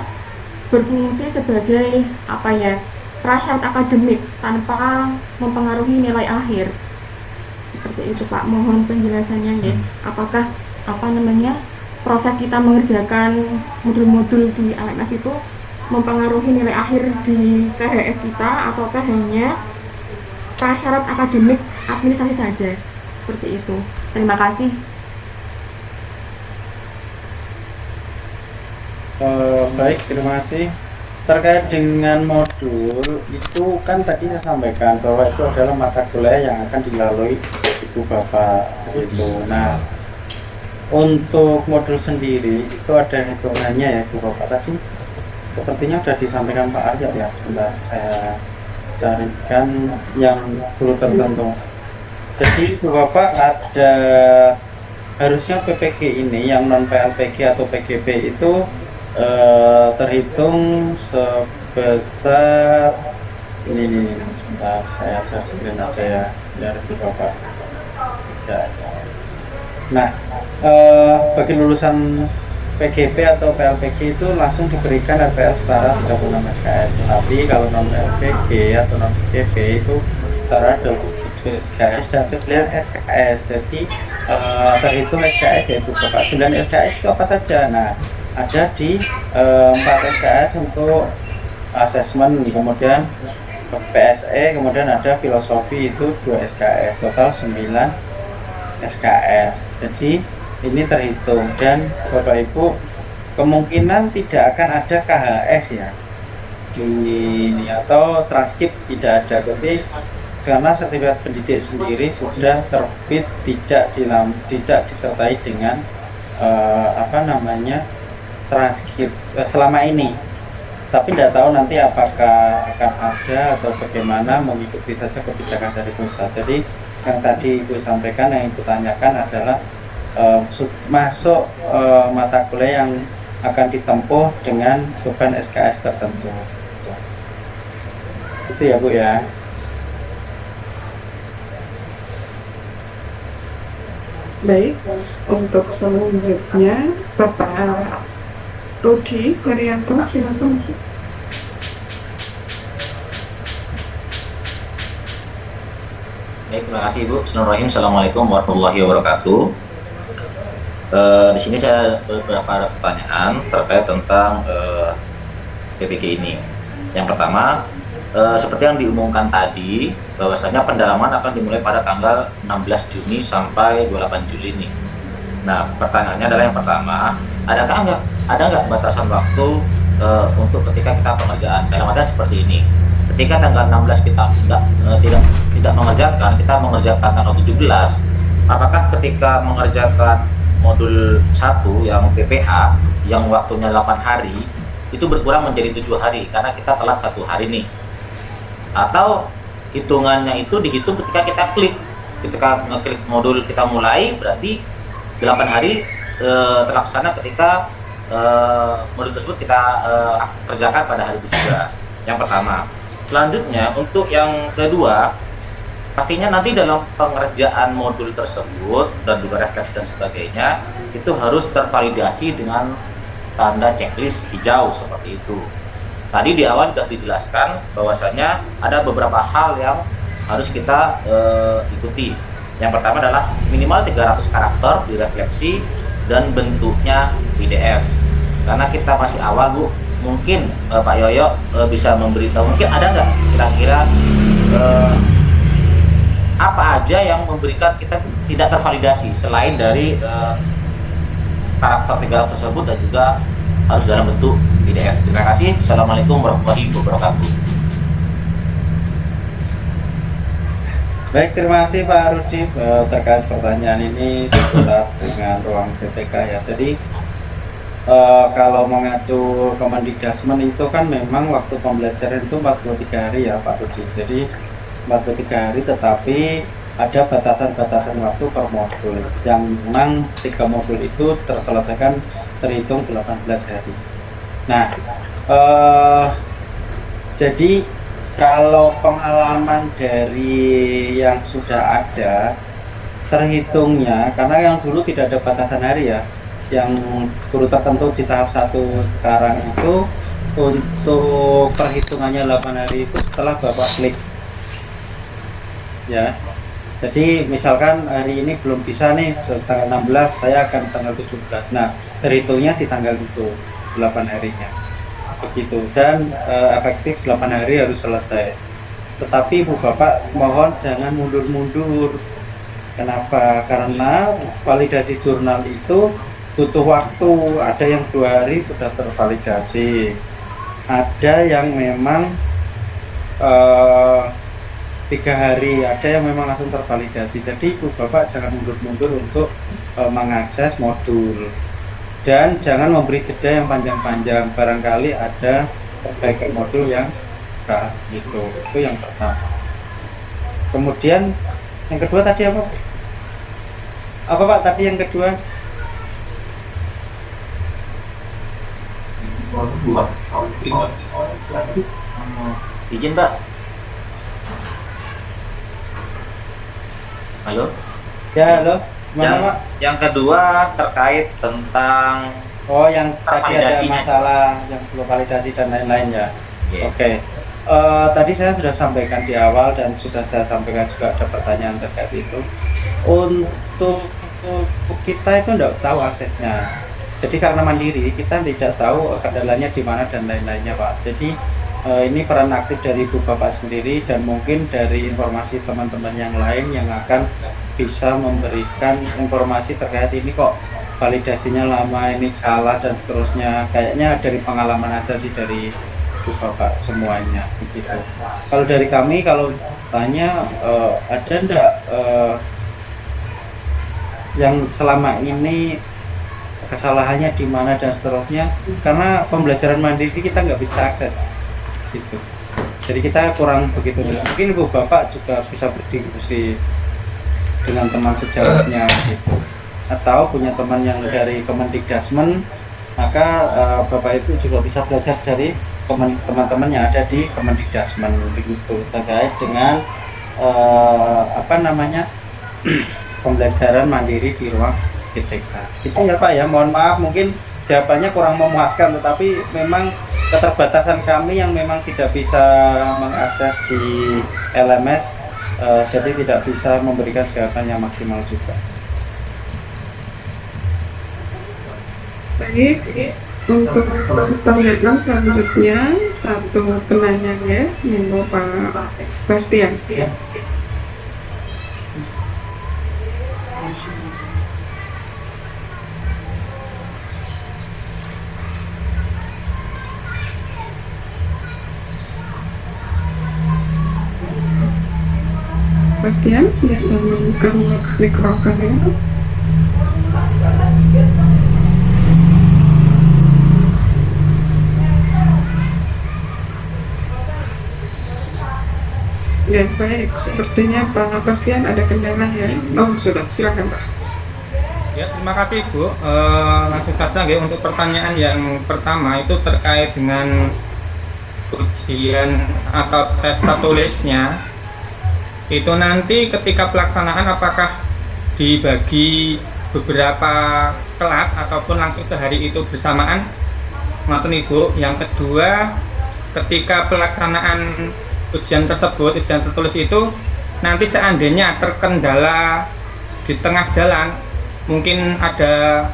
berfungsi sebagai prasyarat akademik tanpa mempengaruhi nilai akhir? Seperti itu Pak, mohon penjelasannya ya. Apakah proses kita mengerjakan modul-modul di LMS itu mempengaruhi nilai akhir di KHS kita, ataukah hanya prasyarat akademik administrasi saja? Seperti itu. Terima kasih. Baik, terima kasih. Terkait dengan modul itu kan tadi saya sampaikan bahwa itu adalah mata kuliah yang akan dilalui Ibu Bapak itu. Nah, untuk modul sendiri itu ada hitungannya ya Ibu Bapak. Tadi sepertinya sudah disampaikan Pak Arya ya. Sebentar saya carikan yang perlu tertentu. Jadi Ibu Bapak ada harusnya PPG ini yang non PLPG atau PGP itu terhitung sebesar ini sebentar saya share screen aja ya biar Bapak tidak ada. Nah, bagi lulusan PGP atau PLPG itu langsung diberikan RPL setara 36 SKS, tapi kalau non PLPG atau non PGP itu setara 27 SKS dan 9 SKS. Jadi terhitung SKS ya Bu Bapak. 9 SKS itu apa saja? Nah, ada di 4 SKS untuk asesmen, kemudian PSE, kemudian ada filosofi itu 2 SKS, total 9 SKS. Jadi ini terhitung, dan Bapak Ibu kemungkinan tidak akan ada KHS ya di ini, atau transkrip tidak ada, tapi karena sertifikat pendidik sendiri sudah terbit tidak disertai dengan transkrip selama ini, tapi tidak tahu nanti apakah akan ada atau bagaimana, mengikuti saja kebijakan dari pusat. Jadi yang tadi Ibu sampaikan, yang Ibu tanyakan adalah masuk mata kuliah yang akan ditempuh dengan beban SKS tertentu. Itu ya Bu ya. Baik, untuk selanjutnya Bapak Rudi Haryanto, silakan. Baik, terima kasih Ibu. Bismillahirrahmanirrahim. Assalamualaikum warahmatullahi wabarakatuh. Di sini saya beberapa pertanyaan terkait tentang PPG ini. Yang pertama, seperti yang diumumkan tadi, bahwasanya pendalaman akan dimulai pada tanggal 16 Juni sampai 28 Juli ini. Nah, pertanyaannya adalah yang pertama, ada nggak batasan waktu untuk ketika kita pengerjaan? Dalam artian seperti ini, ketika tanggal 16 kita tidak mengerjakan, kita mengerjakan tanggal 17, apakah ketika mengerjakan modul 1 yang PPA yang waktunya 8 hari itu berkurang menjadi 7 hari karena kita telat 1 hari nih, atau hitungannya itu dihitung ketika ketika ngeklik modul kita mulai, berarti 8 hari terlaksana ketika modul tersebut kita kerjakan pada hari itu juga. Yang pertama. Selanjutnya untuk yang kedua, pastinya nanti dalam pengerjaan modul tersebut dan juga refleksi dan sebagainya itu harus tervalidasi dengan tanda checklist hijau seperti itu. Tadi di awal sudah dijelaskan bahwasanya ada beberapa hal yang harus kita ikuti. Yang pertama adalah minimal 300 karakter direfleksi dan bentuknya PDF. Karena kita masih awal, Bu, mungkin Pak Yoyo bisa memberitahu, mungkin ada nggak kira-kira apa aja yang memberikan kita tidak tervalidasi selain dari karakter 300 tersebut dan juga harus dalam bentuk PDF. Terima kasih. Assalamualaikum warahmatullahi wabarakatuh. Baik, terima kasih Pak Rudi terkait pertanyaan ini terkait dengan ruang GTK ya. Jadi kalau mengacu Kemendikdasmen itu kan memang waktu pembelajaran itu 43 hari ya Pak Rudi. Jadi 43 hari, tetapi ada batasan-batasan waktu per modul yang memang 3 modul itu terselesaikan terhitung 18 hari. Nah, jadi kalau pengalaman dari yang sudah ada terhitungnya, karena yang dulu tidak ada batasan hari ya, yang guru tertentu di tahap 1 sekarang itu untuk perhitungannya 8 hari itu setelah Bapak klik ya. Jadi misalkan hari ini belum bisa nih tanggal 16, saya akan tanggal 17. Nah, terhitungnya di tanggal itu 8 harinya begitu, dan efektif 8 hari harus selesai. Tetapi Ibu Bapak mohon jangan mundur-mundur. Kenapa? Karena validasi jurnal itu butuh waktu. Ada yang 2 hari sudah tervalidasi, ada yang memang 3 hari, ada yang memang langsung tervalidasi. Jadi Ibu Bapak jangan mundur-mundur untuk mengakses modul, dan jangan memberi jeda yang panjang-panjang. Barangkali ada perbaikan modul yang gitu. Itu yang pertama. Kemudian yang kedua tadi apa? Apa Pak tadi yang kedua? Izin Pak. Halo? Ya, halo. Mana Pak? Yang kedua terkait tentang yang tadi ada masalah yang belum validasi dan lain-lain ya. Yeah. Oke. Tadi saya sudah sampaikan di awal dan sudah saya sampaikan juga ada pertanyaan terkait itu. Untuk kita itu tidak tahu aksesnya. Jadi karena mandiri kita tidak tahu kendalanya di mana dan lain-lainnya Pak. Jadi ini peran aktif dari Ibu Bapak sendiri dan mungkin dari informasi teman-teman yang lain yang akan bisa memberikan informasi terkait ini kok validasinya lama, ini salah dan seterusnya. Kayaknya dari pengalaman aja sih dari Ibu Bapak semuanya begitu. Kalau dari kami, kalau tanya ada enggak yang selama ini kesalahannya di mana dan seterusnya, karena pembelajaran mandiri kita nggak bisa akses gitu. Jadi kita kurang begitu. Mungkin Ibu Bapak juga bisa berdiskusi dengan teman sejawatnya gitu, atau punya teman yang dari Kemendikdasmen, maka Bapak Ibu juga bisa belajar dari teman-teman yang ada di Kemendikdasmen begitu, terkait dengan pembelajaran mandiri di ruang GTK. Itu ya Pak ya, mohon maaf mungkin jawabannya kurang memuaskan, tetapi memang keterbatasan kami yang memang tidak bisa mengakses di LMS, jadi tidak bisa memberikan jawaban yang maksimal juga. Baik, untuk pertanyaan selanjutnya satu penanya ya, monggo Pak Bastian. Bastian, bisa membuka mikrofonnya. Ya, baik. Sepertinya Pak Bastian ada kendala ya. Oh, sudah. Silakan, Pak. Ya, terima kasih Bu. Langsung saja nggih, untuk pertanyaan yang pertama itu terkait dengan ujian atau tes tertulisnya. Itu nanti ketika pelaksanaan apakah dibagi beberapa kelas ataupun langsung sehari itu bersamaan? Ngoten Ibu. Yang kedua, ketika pelaksanaan ujian tersebut, ujian tertulis itu nanti seandainya terkendala di tengah jalan, mungkin ada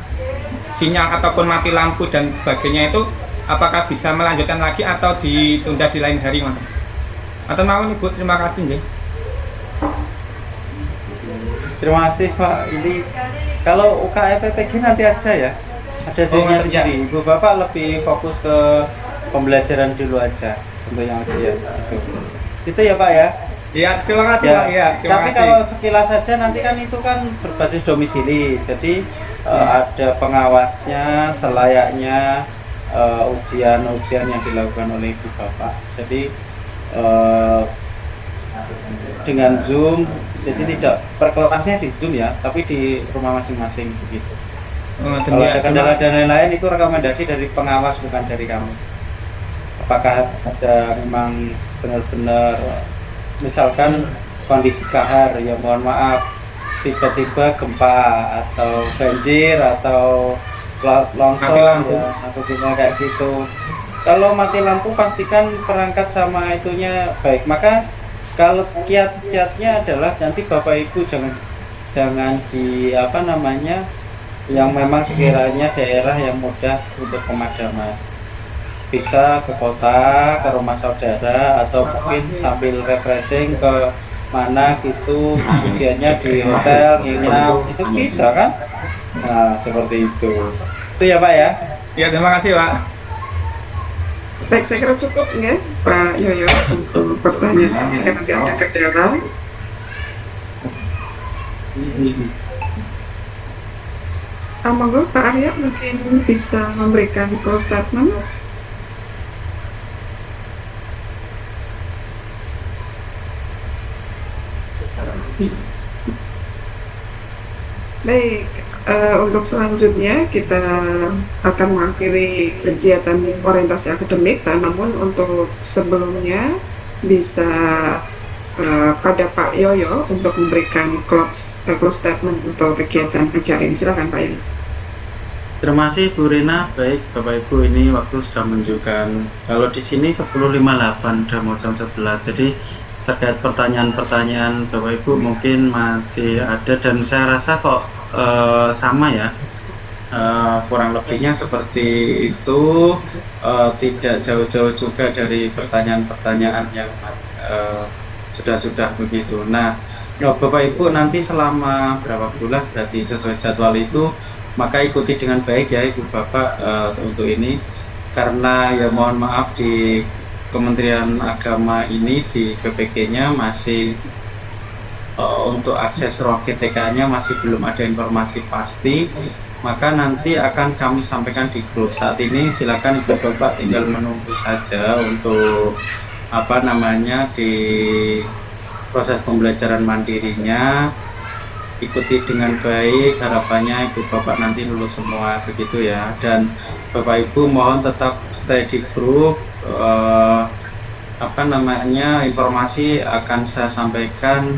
sinyal ataupun mati lampu dan sebagainya, itu apakah bisa melanjutkan lagi atau ditunda di lain hari? Atau mau Ibu, terima kasih nggih. Terima kasih Pak. Ini kalau UKM PPG nanti aja ya, ada seninya sendiri. Ibu Bapak lebih fokus ke pembelajaran dulu aja untuk yang ujian itu ya Pak ya. Iya, terima kasih ya. Pak. Ya, tapi kasih. Kalau sekilas saja nanti kan itu kan berbasis domisili, jadi ada pengawasnya selayaknya ujian-ujian yang dilakukan oleh Ibu Bapak. Jadi dengan Zoom, jadi tidak per kelasnya di Zoom ya, tapi di rumah masing-masing begitu. Kalau ada kendala dan lain-lain itu rekomendasi dari pengawas, bukan dari kami. Apakah ada memang benar-benar misalkan kondisi kahar, ya mohon maaf, tiba-tiba gempa atau banjir atau longsor ya, atau gimana kayak gitu. Kalau mati lampu pastikan perangkat sama itunya baik. Maka kalau kiat-kiatnya adalah nanti Bapak Ibu jangan di apa namanya, yang memang sekiranya daerah yang mudah untuk pemadaman, bisa ke kota, ke rumah saudara, atau mungkin sambil refreshing ke mana gitu, ujiannya di hotel, nginap, itu bisa kan? Nah, seperti itu. Itu ya Pak ya? Ya, terima kasih Pak. Baik, saya kira cukup ya Pak Yoyo untuk pertanyaan. Jika nanti ada kendala, monggo Pak Arya mungkin bisa memberikan close statement. Baik, untuk selanjutnya kita akan mengakhiri kegiatan orientasi akademik, namun untuk sebelumnya bisa pada Pak Yoyo untuk memberikan close statement untuk kegiatan acara ini. Silakan Pak Yoyo. Terima kasih Bu Rina. Baik Bapak Ibu, ini waktu sudah menunjukkan kalau di sini 10.58 udah mau jam 11. Jadi terkait pertanyaan-pertanyaan Bapak Ibu mungkin masih ada, dan saya rasa kok sama ya, kurang lebihnya seperti itu, tidak jauh-jauh juga dari pertanyaan-pertanyaan yang sudah begitu. Nah, Bapak Ibu nanti selama berapa bulan berarti sesuai jadwal itu, maka ikuti dengan baik ya Ibu Bapak untuk ini, karena ya mohon maaf di Kementerian Agama ini di PPG-nya masih untuk akses ruang GTK-nya masih belum ada informasi pasti, maka nanti akan kami sampaikan di grup. Saat ini silakan Ibu Bapak tinggal menunggu saja untuk apa namanya di proses pembelajaran mandirinya, ikuti dengan baik, harapannya Ibu Bapak nanti lulus semua begitu ya. Dan Bapak Ibu mohon tetap stay di grup, apa namanya, informasi akan saya sampaikan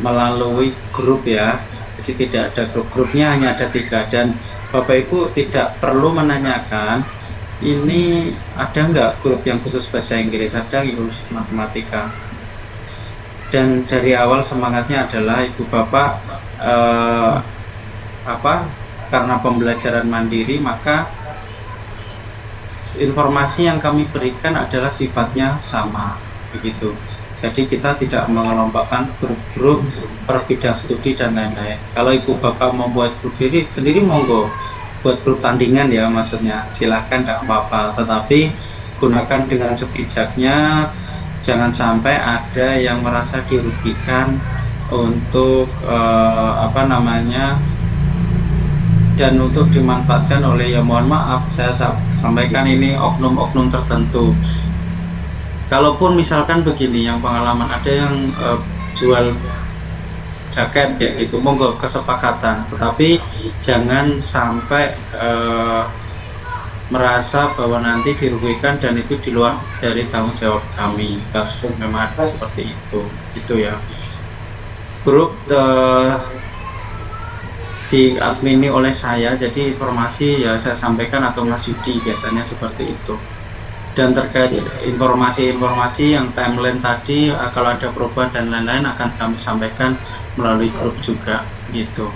melalui grup ya. Jadi tidak ada grup-grupnya, hanya ada 3, dan Bapak Ibu tidak perlu menanyakan ini ada nggak grup yang khusus bahasa Inggris, ada khusus matematika. Dan dari awal semangatnya adalah Ibu Bapak karena pembelajaran mandiri, maka informasi yang kami berikan adalah sifatnya sama begitu. Jadi kita tidak mengelompokkan grup-grup per bidang studi dan lain-lain. Kalau Ibu Bapak mau buat grup diri sendiri, monggo buat grup tandingan ya, maksudnya silahkan, tidak apa-apa, tetapi gunakan dengan sebijaknya. Jangan sampai ada yang merasa dirugikan untuk apa namanya, dan untuk dimanfaatkan oleh, ya mohon maaf saya sampaikan, ini oknum-oknum tertentu. Kalaupun misalkan begini, yang pengalaman ada yang jual jaket ya itu, monggo kesepakatan, tetapi jangan sampai merasa bahwa nanti dirugikan dan itu di luar dari tanggung jawab kami. Kasus memang ada seperti itu, gitu ya. Grup diadmini oleh saya, jadi informasi ya saya sampaikan atau Mas Yudi, biasanya seperti itu. Dan terkait informasi-informasi yang timeline tadi, kalau ada perubahan dan lain-lain akan kami sampaikan melalui grup juga, gitu.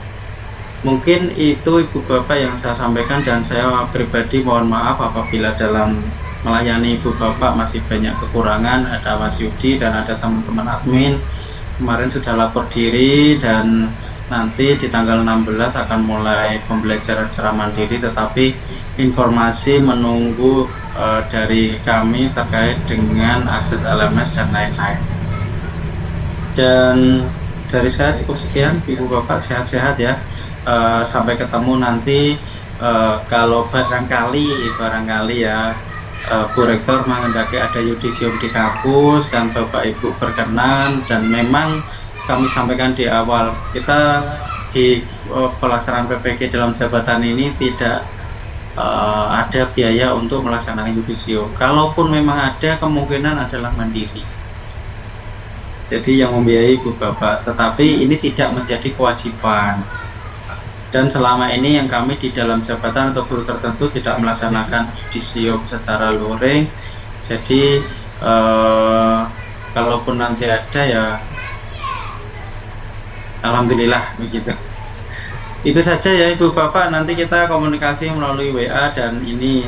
Mungkin itu Ibu Bapak yang saya sampaikan, dan saya pribadi mohon maaf apabila dalam melayani Ibu Bapak masih banyak kekurangan. Ada Mas Yudi dan ada teman-teman admin kemarin sudah lapor diri, dan nanti di tanggal 16 akan mulai pembelajaran secara mandiri, tetapi informasi menunggu dari kami terkait dengan akses LMS dan lain-lain. Dan dari saya cukup sekian, Ibu Bapak sehat-sehat ya. Sampai ketemu nanti. Kalau barangkali ya Bu Rektor menghendaki ada yudisium di kampus dan Bapak Ibu berkenan, dan memang kami sampaikan di awal, kita di pelaksanaan PPG dalam jabatan ini tidak ada biaya untuk melaksanakan yudisium. Kalaupun memang ada, kemungkinan adalah mandiri. Jadi yang membiayai Ibu Bapak, tetapi ini tidak menjadi kewajiban. Dan selama ini yang kami di dalam jabatan atau guru tertentu tidak melaksanakan yudisium secara luring. Jadi kalaupun nanti ada ya alhamdulillah begitu. Itu saja ya Ibu Bapak, nanti kita komunikasi melalui WA, dan ini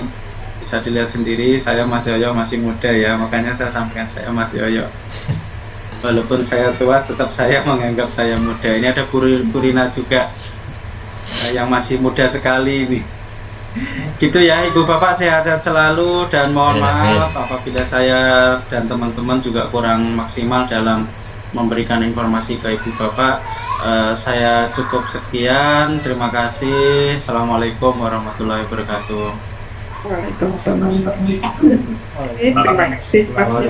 bisa dilihat sendiri, saya Mas Yoyo masih muda ya, makanya saya sampaikan saya Mas Yoyo. Walaupun saya tua, tetap saya menganggap saya muda. Ini ada Purina juga yang masih muda sekali ini. Gitu ya Ibu Bapak, sehat-sehat selalu, dan mohon maaf apabila saya dan teman-teman juga kurang maksimal dalam memberikan informasi ke Ibu Bapak. Saya cukup sekian, terima kasih. Assalamualaikum warahmatullahi wabarakatuh. Waalaikumsalam. Terima kasih Mas Yoyo.